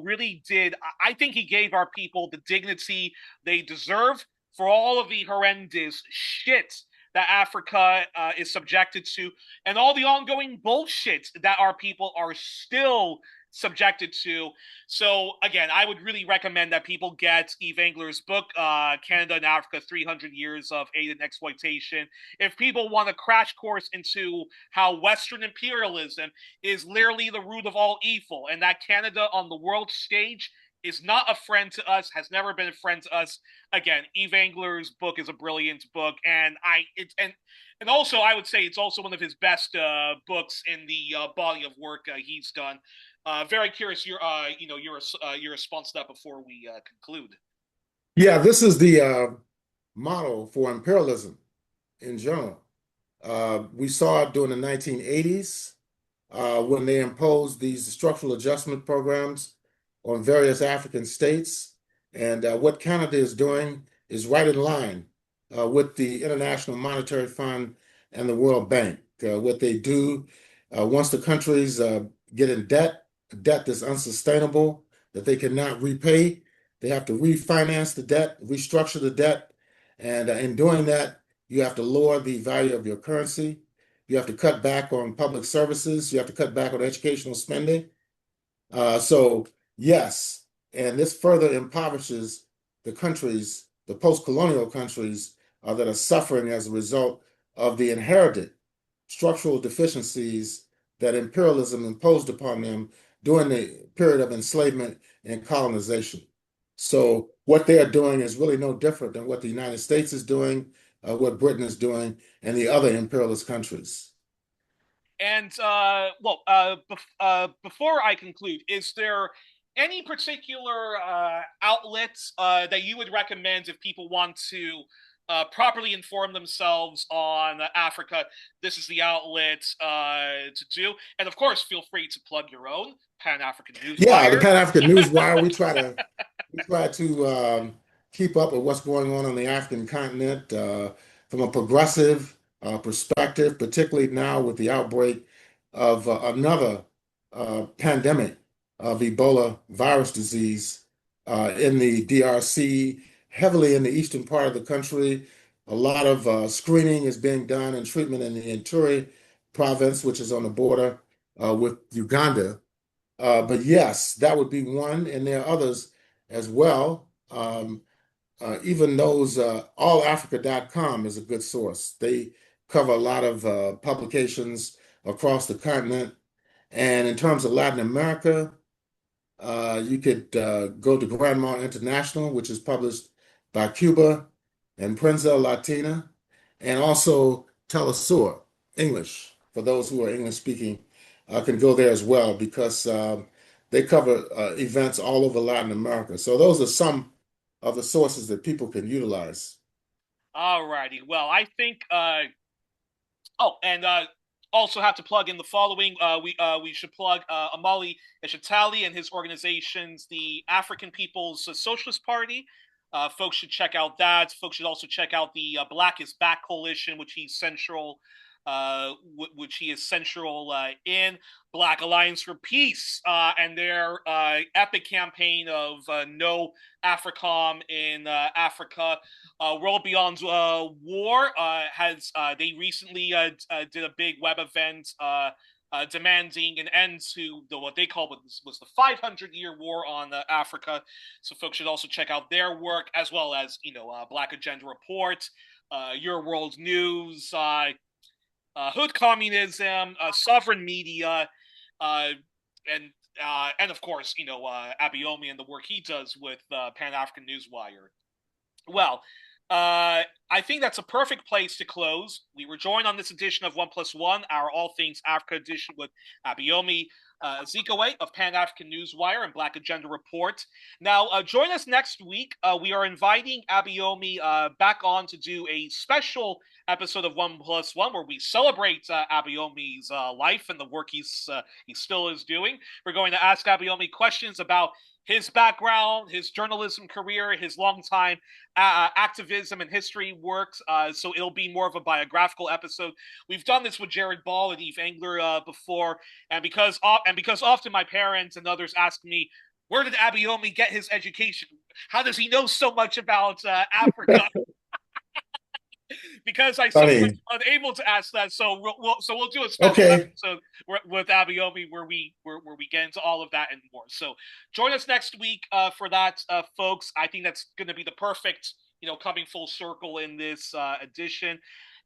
really did. I think he gave our people the dignity they deserve for all of the horrendous shit that Africa is subjected to, and all the ongoing bullshit that our people are still subjected to. So again, I would really recommend that people get Yves Engler's book, Canada and Africa, 300 Years of Aid and Exploitation. If people want a crash course into how Western imperialism is literally the root of all evil, and that Canada on the world stage is not a friend to us, has never been a friend to us. Again, Yves Engler's book is a brilliant book, and and also I would say it's also one of his best books in the body of work he's done. Very curious your response to that before we conclude. Yeah, this is the model for imperialism in general. We saw it during the 1980s when they imposed these structural adjustment programs on various African states. And what Canada is doing is right in line with the International Monetary Fund and the World Bank. What they do, once the countries get in debt, a debt that's unsustainable, that they cannot repay, they have to refinance the debt, restructure the debt. And in doing that, you have to lower the value of your currency. You have to cut back on public services. You have to cut back on educational spending. So yes, and this further impoverishes the countries, the post-colonial countries that are suffering as a result of the inherited structural deficiencies that imperialism imposed upon them during the period of enslavement and colonization. So what they are doing is really no different than what the United States is doing, what Britain is doing, and the other imperialist countries. And before I conclude, is there any particular outlets that you would recommend if people want to properly inform themselves on Africa? This is the outlet to do. And of course, feel free to plug your own Pan-African Yeah, the Newswire. Pan-African Newswire, we try to keep up with what's going on the African continent from a progressive perspective, particularly now with the outbreak of another pandemic of Ebola virus disease in the DRC, heavily in the eastern part of the country. A lot of screening is being done and treatment in the Ituri province, which is on the border with Uganda. But yes, that would be one, and there are others as well. Even those, allafrica.com is a good source. They cover a lot of publications across the continent. And in terms of Latin America, you could go to Grandma International, which is published by Cuba and Prensa Latina, and also Telesur, English, for those who are English speaking, can go there as well because they cover events all over Latin America. So those are some of the sources that people can utilize. All righty. Well, I think. And also have to plug in the following. We should plug Amali Eshatali and his organizations, the African People's Socialist Party. Folks should check out that. Folks should also check out the Black is Back Coalition, which he's central. Which he is central in Black Alliance for Peace and their epic campaign of no AFRICOM in Africa. World Beyond War has they recently did a big web event demanding an end to what they call was the 500-year war on Africa. So folks should also check out their work as well as Black Agenda Report, Your World News. Hood Communism, Sovereign Media, and of course, Abayomi and the work he does with Pan-African Newswire. Well, I think that's a perfect place to close. We were joined on this edition of 1+1, our All Things Africa edition with Abayomi Azikiwe of Pan-African Newswire and Black Agenda Report. Now, join us next week. We are inviting Abayomi back on to do a special episode of 1+1 where we celebrate Abayomi's life and the work he still is doing. We're going to ask Abayomi questions about his background, his journalism career, his longtime activism and history works. So it'll be more of a biographical episode. We've done this with Jared Ball and Yves Engler before, and because often my parents and others ask me, where did Abayomi get his education? How does he know so much about Africa? because I simply Funny. was unable to ask that. So we'll do a special Okay. episode with Abayomi where we get into all of that and more. So join us next week for that, folks. I think that's going to be the perfect, coming full circle in this edition.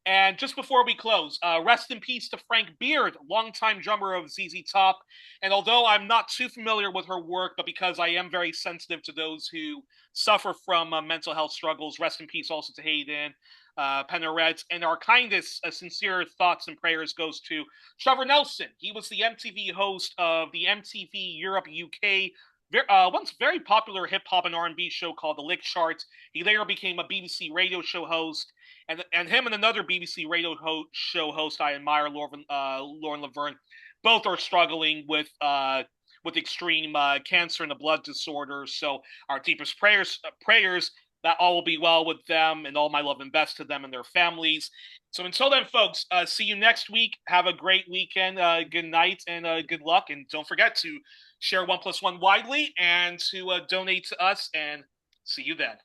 And just before we close, rest in peace to Frank Beard, longtime drummer of ZZ Top. And although I'm not too familiar with her work, but because I am very sensitive to those who suffer from mental health struggles, rest in peace also to Hayden, Pennerette. And our kindest, sincere thoughts and prayers goes to Trevor Nelson. He was the MTV host of the MTV Europe UK once very popular hip hop and R&B show called The Lick Chart. He later became a BBC radio show host, and him and another BBC radio show host I admire, Lauren Laverne, both are struggling with extreme cancer and a blood disorder. So our deepest prayers that all will be well with them, and all my love and best to them and their families. So until then, folks, see you next week. Have a great weekend. Good night and good luck. And don't forget to share 1+1 widely and to donate to us. And see you then.